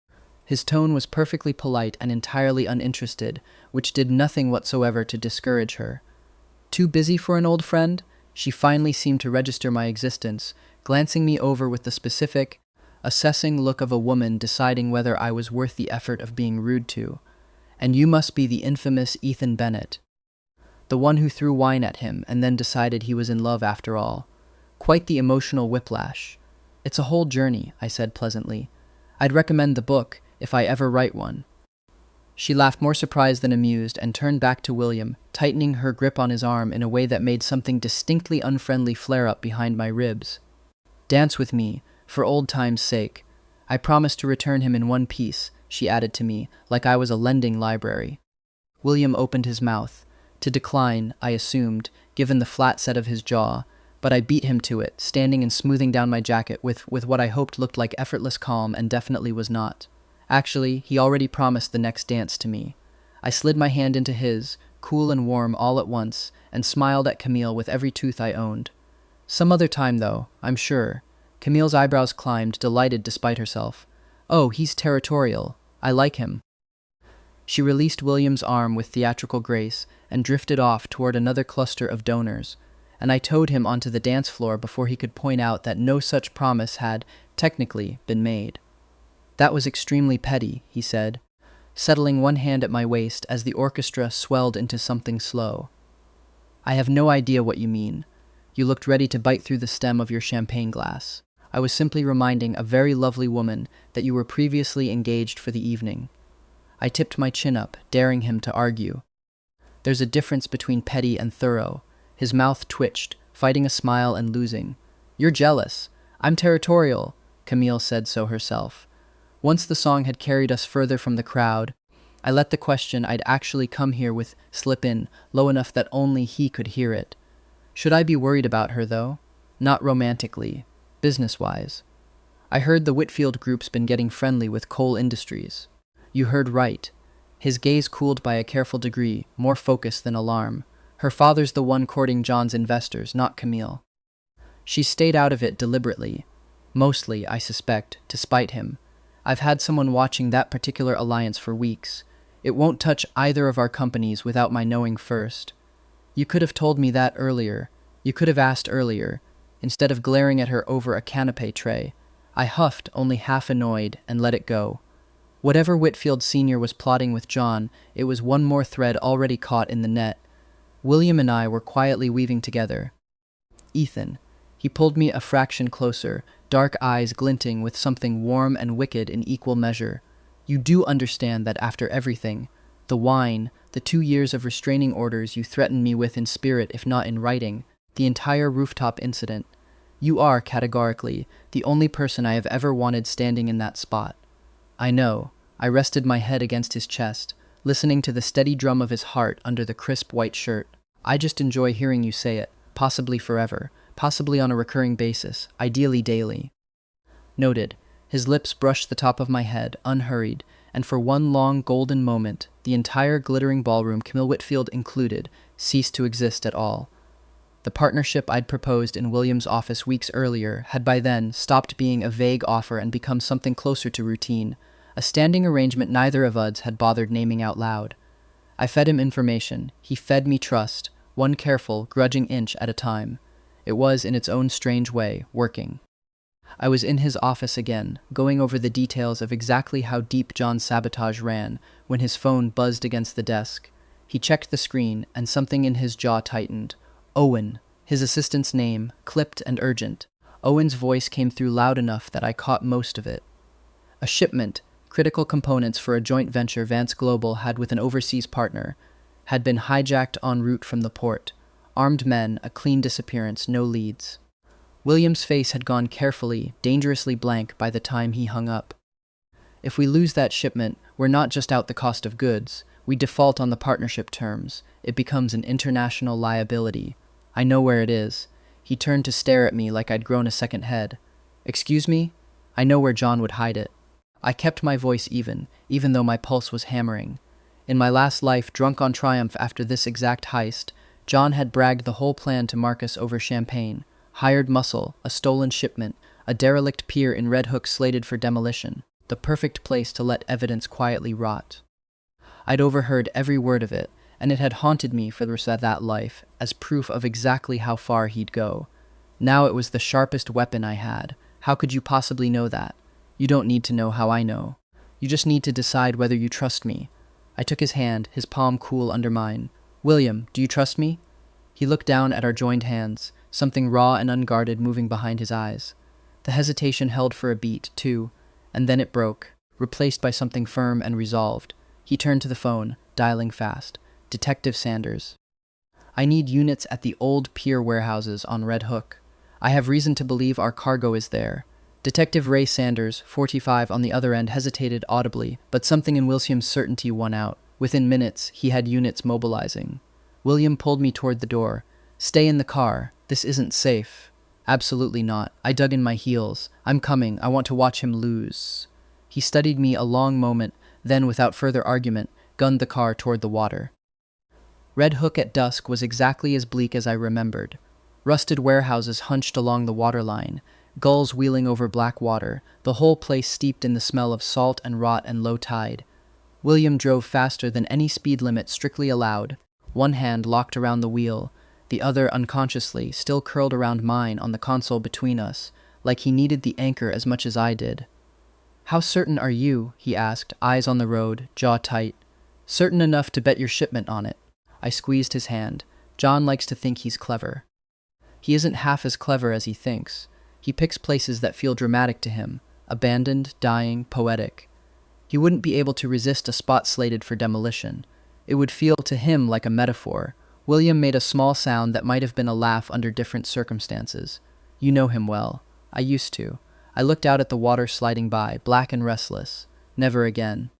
[SPEAKER 1] His tone was perfectly polite and entirely uninterested, which did nothing whatsoever to discourage her. "Too busy for an old friend?" She finally seemed to register my existence, glancing me over with the specific, assessing look of a woman deciding whether I was worth the effort of being rude to. "And you must be the infamous Ethan Bennett. The one who threw wine at him and then decided he was in love after all. Quite the emotional whiplash." "It's a whole journey," I said pleasantly. "I'd recommend the book, if I ever write one." She laughed more surprised than amused and turned back to William, tightening her grip on his arm in a way that made something distinctly unfriendly flare up behind my ribs. "Dance with me, for old time's sake. I promise to return him in one piece," she added to me, like I was a lending library. William opened his mouth. To decline, I assumed, given the flat set of his jaw, but I beat him to it, standing and smoothing down my jacket with what I hoped looked like effortless calm and definitely was not. Actually, he already promised the next dance to me. I slid my hand into his, cool and warm all at once, and smiled at Camille with every tooth I owned. "Some other time, though, I'm sure." Camille's eyebrows climbed, delighted despite herself. "Oh, he's territorial. I like him." She released William's arm with theatrical grace and drifted off toward another cluster of donors, and I towed him onto the dance floor before he could point out that no such promise had, technically, been made. "That was extremely petty," he said, settling one hand at my waist as the orchestra swelled into something slow. "I have no idea what you mean. You looked ready to bite through the stem of your champagne glass. I was simply reminding a very lovely woman that you were previously engaged for the evening." I tipped my chin up, daring him to argue. "There's a difference between petty and thorough." His mouth twitched, fighting a smile and losing. "You're jealous. I'm territorial," Camille said so herself. Once the song had carried us further from the crowd, I let the question I'd actually come here with slip in, low enough that only he could hear it. Should I be worried about her, though? Not romantically, business-wise. I heard the Whitfield Group's been getting friendly with Coal Industries. You heard right. His gaze cooled by a careful degree, more focus than alarm. Her father's the one courting John's investors, not Camille. She stayed out of it deliberately. Mostly, I suspect, to spite him. I've had someone watching that particular alliance for weeks. It won't touch either of our companies without my knowing first. You could have told me that earlier. You could have asked earlier. instead of glaring at her over a canapé tray. I huffed, only half annoyed, and let it go. Whatever Whitfield Sr. was plotting with John, it was one more thread already caught in the net. William and I were quietly weaving together. Ethan. He pulled me a fraction closer, dark eyes glinting with something warm and wicked in equal measure. You do understand that after everything, the wine, the 2 years of restraining orders you threatened me with in spirit if not in writing, the entire rooftop incident, you are, categorically, the only person I have ever wanted standing in that spot. I know. I rested my head against his chest, listening to the steady drum of his heart under the crisp white shirt. I just enjoy hearing you say it, possibly forever, possibly on a recurring basis, ideally daily. Noted. His lips brushed the top of my head, unhurried, and for one long golden moment, the entire glittering ballroom, Camille Whitfield included, ceased to exist at all. The partnership I'd proposed in William's office weeks earlier had by then stopped being a vague offer and become something closer to routine, a standing arrangement neither of us had bothered naming out loud. I fed him information. He fed me trust, one careful, grudging inch at a time. It was, in its own strange way, working. I was in his office again, going over the details of exactly how deep John's sabotage ran, when his phone buzzed against the desk. He checked the screen, and something in his jaw tightened. Owen, his assistant's name, clipped and urgent. Owen's voice came through loud enough that I caught most of it. A shipment, critical components for a joint venture Vance Global had with an overseas partner, had been hijacked en route from the port. Armed men, a clean disappearance, no leads. William's face had gone carefully, dangerously blank by the time he hung up. If we lose that shipment, we're not just out the cost of goods. We default on the partnership terms. It becomes an international liability. I know where it is. He turned to stare at me like I'd grown a second head. Excuse me? I know where John would hide it. I kept my voice even though my pulse was hammering. In my last life, drunk on triumph after this exact heist, John had bragged the whole plan to Marcus over champagne. Hired muscle, a stolen shipment, a derelict pier in Red Hook slated for demolition. The perfect place to let evidence quietly rot. I'd overheard every word of it, and it had haunted me for the rest of that life, as proof of exactly how far he'd go. Now it was the sharpest weapon I had. How could you possibly know that? You don't need to know how I know. You just need to decide whether you trust me. I took his hand, his palm cool under mine. William, do you trust me? He looked down at our joined hands, something raw and unguarded moving behind his eyes. The hesitation held for a beat, too, and then it broke, replaced by something firm and resolved. He turned to the phone, dialing fast. Detective Sanders. I need units at the old pier warehouses on Red Hook. I have reason to believe our cargo is there. Detective Ray Sanders, 45, on the other end hesitated audibly, but something in William's certainty won out. Within minutes, he had units mobilizing. William pulled me toward the door. Stay in the car. This isn't safe. Absolutely not. I dug in my heels. I'm coming. I want to watch him lose. He studied me a long moment, then, without further argument, gunned the car toward the water. Red Hook at dusk was exactly as bleak as I remembered. Rusted warehouses hunched along the waterline, gulls wheeling over black water, the whole place steeped in the smell of salt and rot and low tide. William drove faster than any speed limit strictly allowed, one hand locked around the wheel, the other unconsciously still curled around mine on the console between us, like he needed the anchor as much as I did. How certain are you? He asked, eyes on the road, jaw tight. Certain enough to bet your shipment on it. I squeezed his hand. John likes to think he's clever. He isn't half as clever as he thinks. He picks places that feel dramatic to him, abandoned, dying, poetic. He wouldn't be able to resist a spot slated for demolition. It would feel to him like a metaphor. William made a small sound that might have been a laugh under different circumstances. You know him well. I used to. I looked out at the water sliding by, black and restless. Never again.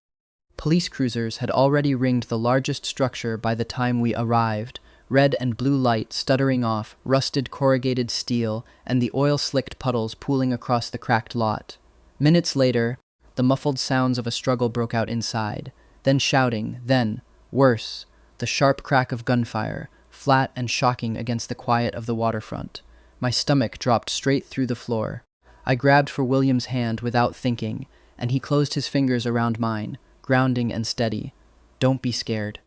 [SPEAKER 1] Police cruisers had already ringed the largest structure by the time we arrived, red and blue light stuttering off, rusted corrugated steel, and the oil-slicked puddles pooling across the cracked lot. Minutes later, the muffled sounds of a struggle broke out inside, then shouting, then, worse, the sharp crack of gunfire, flat and shocking against the quiet of the waterfront. My stomach dropped straight through the floor. I grabbed for William's hand without thinking, and he closed his fingers around mine, grounding and steady. Don't be scared.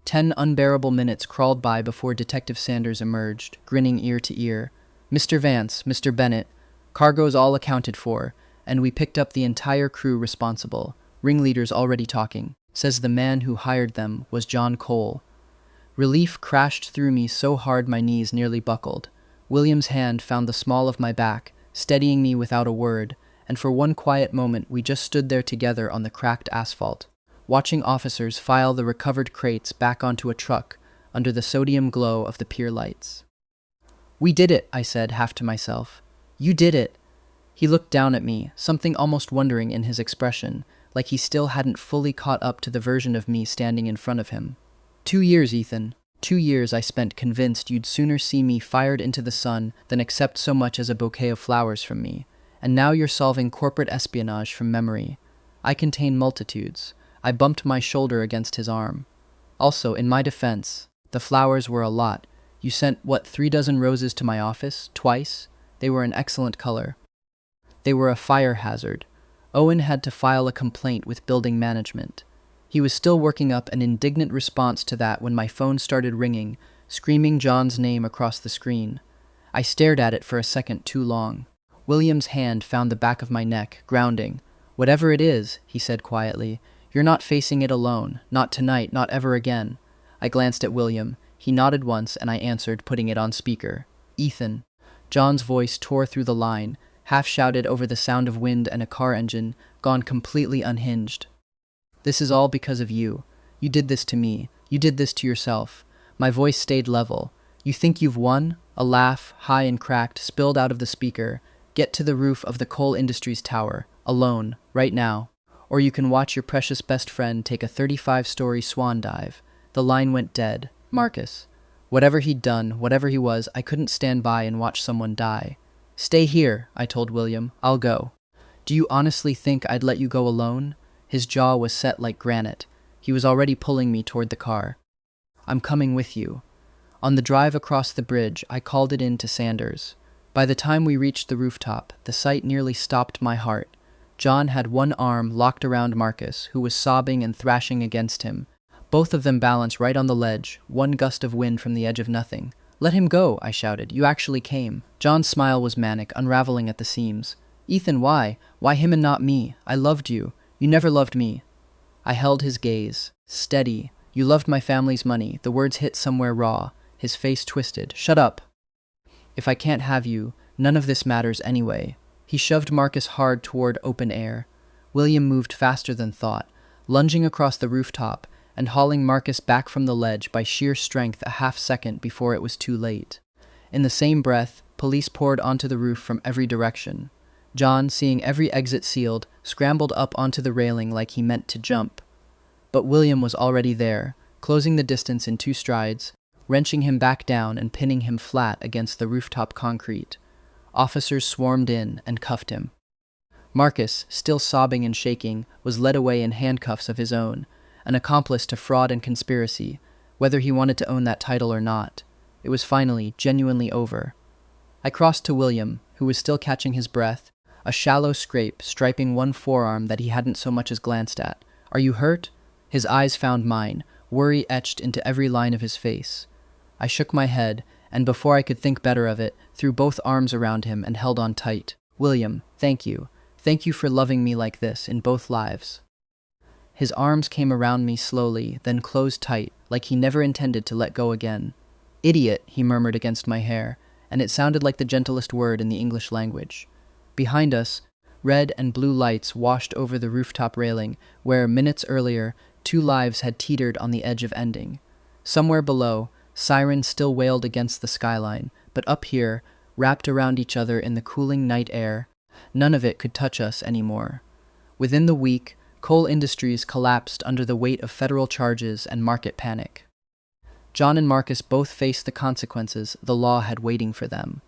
[SPEAKER 1] 10 unbearable minutes crawled by before Detective Sanders emerged, grinning ear to ear. Mr. Vance, Mr. Bennett, cargo's all accounted for, and we picked up the entire crew responsible. Ringleaders already talking. Says the man who hired them was John Cole. Relief crashed through me so hard my knees nearly buckled. William's hand found the small of my back, steadying me without a word, and for one quiet moment we just stood there together on the cracked asphalt, watching officers file the recovered crates back onto a truck under the sodium glow of the pier lights. "We did it," I said, half to myself. "You did it." He looked down at me, something almost wondering in his expression, like he still hadn't fully caught up to the version of me standing in front of him. 2 years, Ethan. 2 years I spent convinced you'd sooner see me fired into the sun than accept so much as a bouquet of flowers from me. And now you're solving corporate espionage from memory. I contain multitudes. I bumped my shoulder against his arm. Also, in my defense, the flowers were a lot. You sent, 3 dozen roses to my office? Twice? They were an excellent color. They were a fire hazard. Owen had to file a complaint with building management. He was still working up an indignant response to that when my phone started ringing, screaming John's name across the screen. I stared at it for a second too long. William's hand found the back of my neck, grounding. "Whatever it is," he said quietly, "you're not facing it alone. Not tonight, not ever again." I glanced at William. He nodded once, and I answered, putting it on speaker. "Ethan." John's voice tore through the line, half-shouted over the sound of wind and a car engine, gone completely unhinged. "This is all because of you. You did this to me. You did this to yourself." My voice stayed level. "You think you've won?" A laugh, high and cracked, spilled out of the speaker. "Get to the roof of the Coal Industries Tower, alone, right now. Or you can watch your precious best friend take a 35-story swan dive." The line went dead. Marcus. Whatever he'd done, whatever he was, I couldn't stand by and watch someone die. "Stay here," I told William. "I'll go." "Do you honestly think I'd let you go alone?" His jaw was set like granite. He was already pulling me toward the car. "I'm coming with you." On the drive across the bridge, I called it in to Sanders. By the time we reached the rooftop, the sight nearly stopped my heart. John had one arm locked around Marcus, who was sobbing and thrashing against him. Both of them balanced right on the ledge, one gust of wind from the edge of nothing. "Let him go," I shouted. "You actually came." John's smile was manic, unraveling at the seams. "Ethan, why? Why him and not me? I loved you. You never loved me." I held his gaze. "Steady. You loved my family's money." The words hit somewhere raw. His face twisted. "Shut up. If I can't have you, none of this matters anyway." He shoved Marcus hard toward open air. William moved faster than thought, lunging across the rooftop and hauling Marcus back from the ledge by sheer strength a half-second before it was too late. In the same breath, police poured onto the roof from every direction. John, seeing every exit sealed, scrambled up onto the railing like he meant to jump. But William was already there, closing the distance in 2 strides, wrenching him back down and pinning him flat against the rooftop concrete. Officers swarmed in and cuffed him. Marcus, still sobbing and shaking, was led away in handcuffs of his own, an accomplice to fraud and conspiracy, whether he wanted to own that title or not. It was finally, genuinely over. I crossed to William, who was still catching his breath, a shallow scrape striping one forearm that he hadn't so much as glanced at. "Are you hurt?" His eyes found mine, worry etched into every line of his face. I shook my head, and before I could think better of it, threw both arms around him and held on tight. "William, thank you. Thank you for loving me like this in both lives." His arms came around me slowly, then closed tight, like he never intended to let go again. "Idiot," he murmured against my hair, and it sounded like the gentlest word in the English language. Behind us, red and blue lights washed over the rooftop railing, where, minutes earlier, 2 lives had teetered on the edge of ending. Somewhere below, sirens still wailed against the skyline, but up here, wrapped around each other in the cooling night air, none of it could touch us anymore. Within the week, Coal Industries collapsed under the weight of federal charges and market panic. John and Marcus both faced the consequences the law had waiting for them.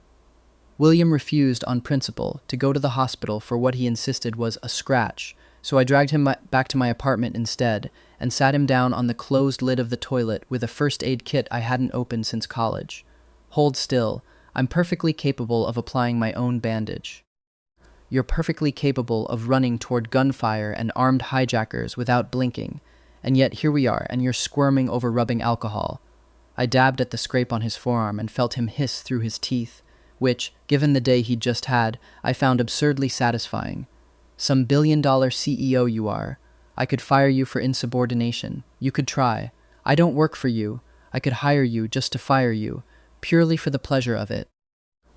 [SPEAKER 1] William refused on principle to go to the hospital for what he insisted was a scratch, so I dragged him back to my apartment instead and sat him down on the closed lid of the toilet with a first aid kit I hadn't opened since college. "Hold still. I'm perfectly capable of applying my own bandage." "You're perfectly capable of running toward gunfire and armed hijackers without blinking, and yet here we are, and you're squirming over rubbing alcohol." I dabbed at the scrape on his forearm and felt him hiss through his teeth. which, given the day he'd just had, I found absurdly satisfying. Some billion-dollar CEO you are. I could fire you for insubordination. You could try. I don't work for you. I could hire you just to fire you, purely for the pleasure of it.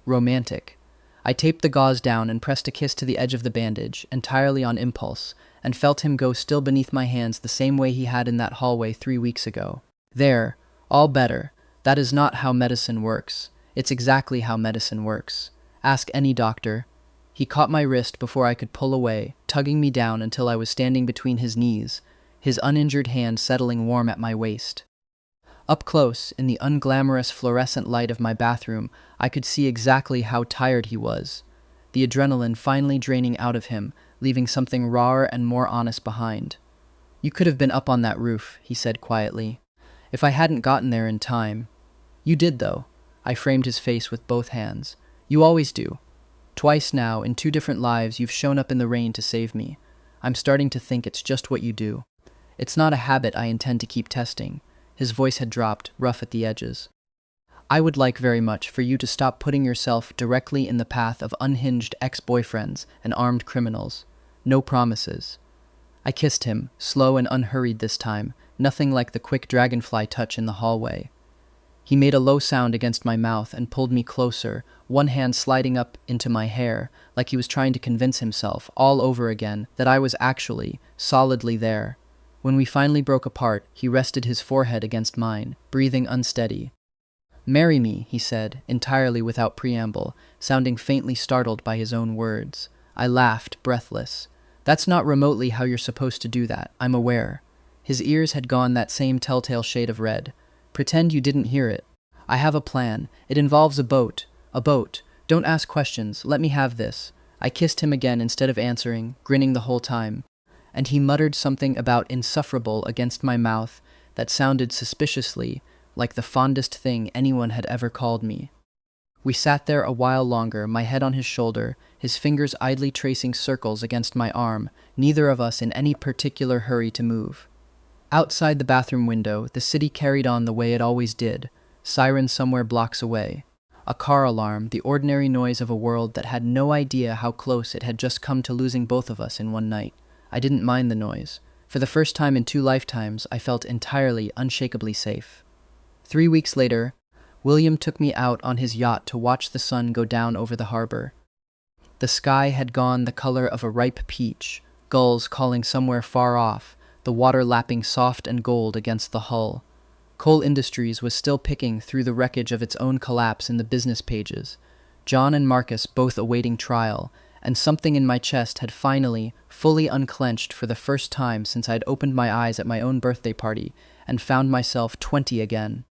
[SPEAKER 1] Romantic. I taped the gauze down and pressed a kiss to the edge of the bandage, entirely on impulse, and felt him go still beneath my hands the same way he had in that hallway 3 weeks ago. There, all better. That is not how medicine works. It's exactly how medicine works. Ask any doctor. He caught my wrist before I could pull away, tugging me down until I was standing between his knees, his uninjured hand settling warm at my waist. Up close, in the unglamorous fluorescent light of my bathroom, I could see exactly how tired he was, the adrenaline finally draining out of him, leaving something rawer and more honest behind. You could have been up on that roof, he said quietly, if I hadn't gotten there in time. You did, though. I framed his face with both hands. You always do. Twice now, in 2 different lives, you've shown up in the rain to save me. I'm starting to think it's just what you do. It's not a habit I intend to keep testing. His voice had dropped, rough at the edges. I would like very much for you to stop putting yourself directly in the path of unhinged ex-boyfriends and armed criminals. No promises. I kissed him, slow and unhurried this time, nothing like the quick dragonfly touch in the hallway. He made a low sound against my mouth and pulled me closer, one hand sliding up into my hair, like he was trying to convince himself, all over again, that I was actually, solidly there. When we finally broke apart, he rested his forehead against mine, breathing unsteady. Marry me, he said, entirely without preamble, sounding faintly startled by his own words. I laughed, breathless. That's not remotely how you're supposed to do that, I'm aware. His ears had gone that same telltale shade of red. Pretend you didn't hear it. I have a plan. It involves a boat. A boat. Don't ask questions. Let me have this. I kissed him again instead of answering, grinning the whole time. And he muttered something about insufferable against my mouth that sounded suspiciously like the fondest thing anyone had ever called me. We sat there a while longer, my head on his shoulder, his fingers idly tracing circles against my arm, neither of us in any particular hurry to move. Outside the bathroom window, the city carried on the way it always did, siren somewhere blocks away. A car alarm, the ordinary noise of a world that had no idea how close it had just come to losing both of us in one night. I didn't mind the noise. For the first time in 2 lifetimes, I felt entirely, unshakably safe. 3 weeks later, William took me out on his yacht to watch the sun go down over the harbor. The sky had gone the color of a ripe peach, gulls calling somewhere far off, the water lapping soft and gold against the hull. Coal Industries was still picking through the wreckage of its own collapse in the business pages. John and Marcus both awaiting trial, and something in my chest had finally, fully unclenched for the first time since I'd opened my eyes at my own birthday party and found myself 20 again.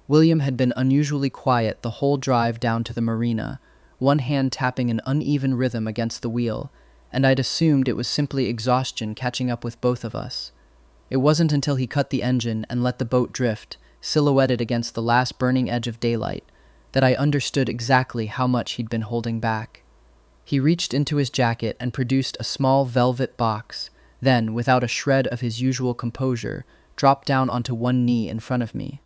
[SPEAKER 1] William had been unusually quiet the whole drive down to the marina, one hand tapping an uneven rhythm against the wheel, and I'd assumed it was simply exhaustion catching up with both of us. It wasn't until he cut the engine and let the boat drift, silhouetted against the last burning edge of daylight, that I understood exactly how much he'd been holding back. He reached into his jacket and produced a small velvet box, then, without a shred of his usual composure, dropped down onto one knee in front of me.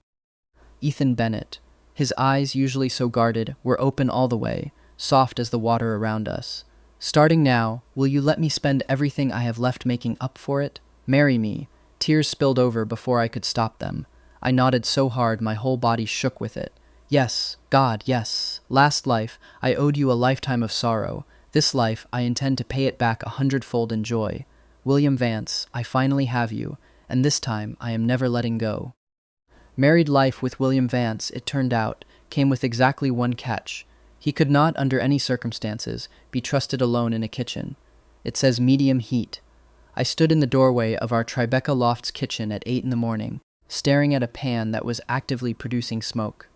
[SPEAKER 1] Ethan Bennett, his eyes, usually so guarded, were open all the way, soft as the water around us. Starting now, will you let me spend everything I have left making up for it? Marry me. Tears spilled over before I could stop them. I nodded so hard my whole body shook with it. Yes, God, yes. Last life, I owed you a lifetime of sorrow. This life, I intend to pay it back 100-fold in joy. William Vance, I finally have you, and this time I am never letting go. Married life with William Vance, it turned out, came with exactly one catch. He could not, under any circumstances, be trusted alone in a kitchen. It says medium heat. I stood in the doorway of our Tribeca Lofts kitchen at 8 in the morning, staring at a pan that was actively producing smoke.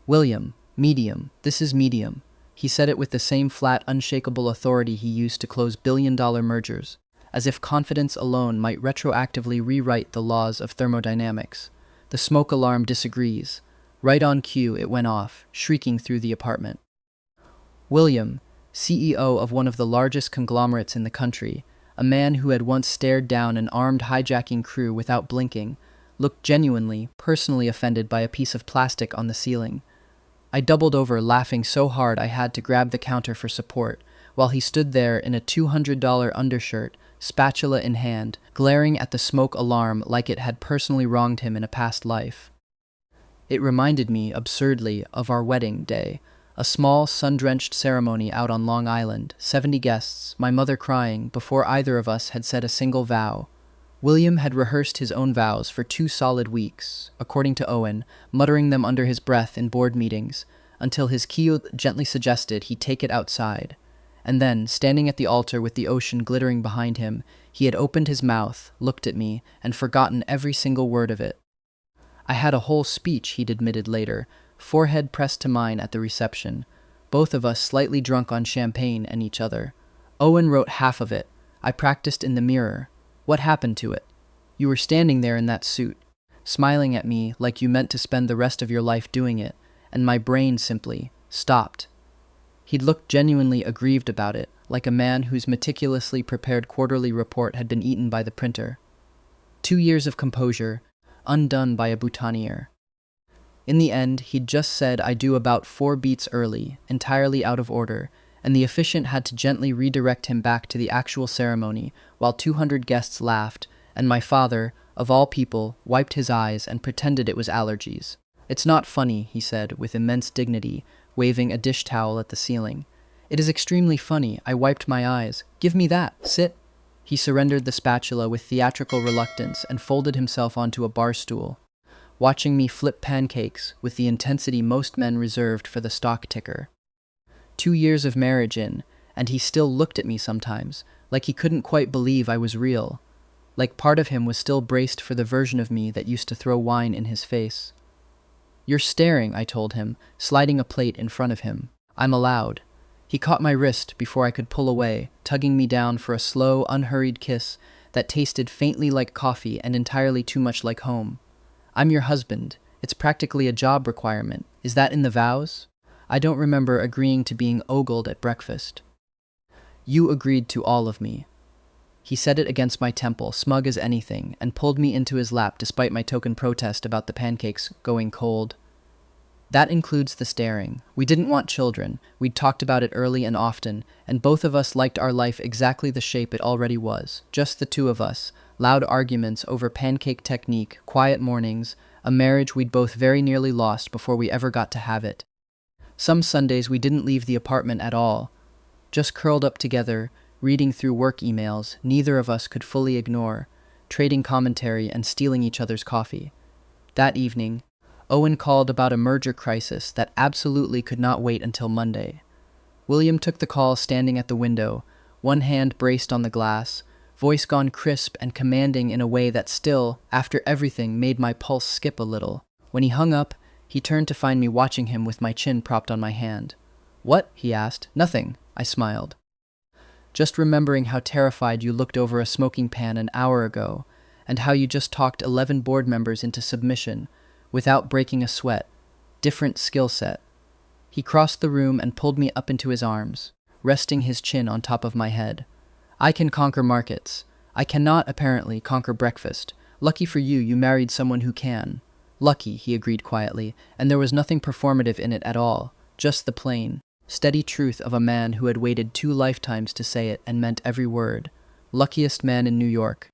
[SPEAKER 1] William, medium, this is medium. He said it with the same flat, unshakable authority he used to close billion-dollar mergers, as if confidence alone might retroactively rewrite the laws of thermodynamics. The smoke alarm disagrees. Right on cue, it went off, shrieking through the apartment. William, CEO of one of the largest conglomerates in the country, a man who had once stared down an armed hijacking crew without blinking, looked genuinely, personally offended by a piece of plastic on the ceiling. I doubled over, laughing so hard I had to grab the counter for support, while he stood there in a $200 undershirt, spatula in hand, glaring at the smoke alarm like it had personally wronged him in a past life. It reminded me, absurdly, of our wedding day, a small, sun-drenched ceremony out on Long Island, 70 guests, my mother crying, before either of us had said a single vow. William had rehearsed his own vows for 2 solid weeks, according to Owen, muttering them under his breath in board meetings, until his Kyo gently suggested he take it outside. And then, standing at the altar with the ocean glittering behind him, he had opened his mouth, looked at me, and forgotten every single word of it. I had a whole speech, he'd admitted later, forehead pressed to mine at the reception, both of us slightly drunk on champagne and each other. Owen wrote half of it. I practiced in the mirror. What happened to it? You were standing there in that suit, smiling at me like you meant to spend the rest of your life doing it, and my brain simply stopped. He'd looked genuinely aggrieved about it, like a man whose meticulously prepared quarterly report had been eaten by the printer. 2 years of composure, undone by a boutonniere. In the end, he'd just said I do about 4 beats early, entirely out of order, and the officiant had to gently redirect him back to the actual ceremony, while 200 guests laughed, and my father, of all people, wiped his eyes and pretended it was allergies. It's not funny, he said, with immense dignity, waving a dish towel at the ceiling. It is extremely funny. I wiped my eyes. Give me that. Sit. He surrendered the spatula with theatrical reluctance and folded himself onto a bar stool, watching me flip pancakes with the intensity most men reserved for the stock ticker. 2 years of marriage in, and he still looked at me sometimes, like he couldn't quite believe I was real, like part of him was still braced for the version of me that used to throw wine in his face. You're staring, I told him, sliding a plate in front of him. I'm allowed. He caught my wrist before I could pull away, tugging me down for a slow, unhurried kiss that tasted faintly like coffee and entirely too much like home. I'm your husband. It's practically a job requirement. Is that in the vows? I don't remember agreeing to being ogled at breakfast. You agreed to all of me. He said it against my temple, smug as anything, and pulled me into his lap despite my token protest about the pancakes going cold. That includes the staring. We didn't want children. We'd talked about it early and often, and both of us liked our life exactly the shape it already was. Just the two of us, loud arguments over pancake technique, quiet mornings, a marriage we'd both very nearly lost before we ever got to have it. Some Sundays we didn't leave the apartment at all, just curled up together, reading through work emails neither of us could fully ignore, trading commentary and stealing each other's coffee. That evening, Owen called about a merger crisis that absolutely could not wait until Monday. William took the call standing at the window, one hand braced on the glass, voice gone crisp and commanding in a way that still, after everything, made my pulse skip a little. When he hung up, he turned to find me watching him with my chin propped on my hand. What? He asked. Nothing, I smiled. Just remembering how terrified you looked over a smoking pan an hour ago, and how you just talked 11 board members into submission, without breaking a sweat. Different skill set. He crossed the room and pulled me up into his arms, resting his chin on top of my head. I can conquer markets. I cannot, apparently, conquer breakfast. Lucky for you, you married someone who can. Lucky, he agreed quietly, and there was nothing performative in it at all, just the plain, steady truth of a man who had waited 2 lifetimes to say it and meant every word. Luckiest man in New York.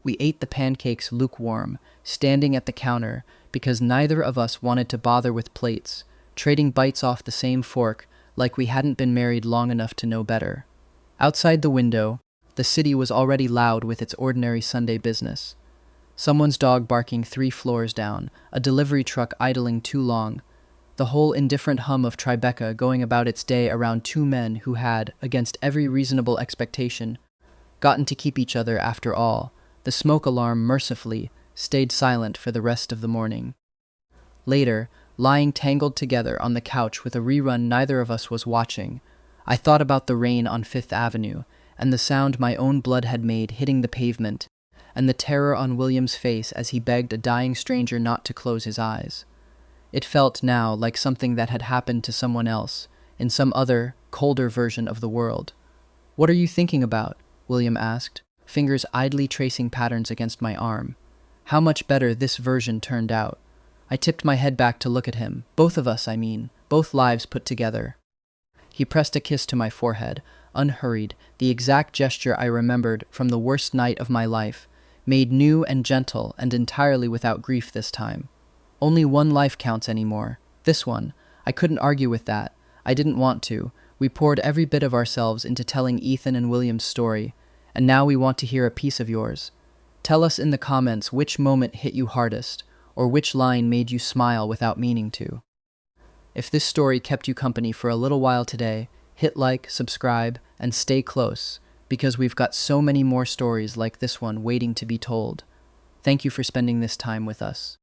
[SPEAKER 1] We ate the pancakes lukewarm, standing at the counter, because neither of us wanted to bother with plates, trading bites off the same fork like we hadn't been married long enough to know better. Outside the window, the city was already loud with its ordinary Sunday business. Someone's dog barking 3 floors down, a delivery truck idling too long, the whole indifferent hum of Tribeca going about its day around 2 men who had, against every reasonable expectation, gotten to keep each other after all. The smoke alarm, mercifully, stayed silent for the rest of the morning. Later, lying tangled together on the couch with a rerun neither of us was watching, I thought about the rain on Fifth Avenue, and the sound my own blood had made hitting the pavement, and the terror on William's face as he begged a dying stranger not to close his eyes. It felt now like something that had happened to someone else, in some other, colder version of the world. "What are you thinking about?" William asked, fingers idly tracing patterns against my arm. How much better this version turned out. I tipped my head back to look at him. Both of us, I mean. both lives put together. He pressed a kiss to my forehead, unhurried, the exact gesture I remembered from the worst night of my life, made new and gentle and entirely without grief this time. Only one life counts anymore. This one. I couldn't argue with that. I didn't want to. We poured every bit of ourselves into telling Ethan and William's story, and now we want to hear a piece of yours. Tell us in the comments which moment hit you hardest, or which line made you smile without meaning to. If this story kept you company for a little while today, hit like, subscribe, and stay close, because we've got so many more stories like this one waiting to be told. Thank you for spending this time with us.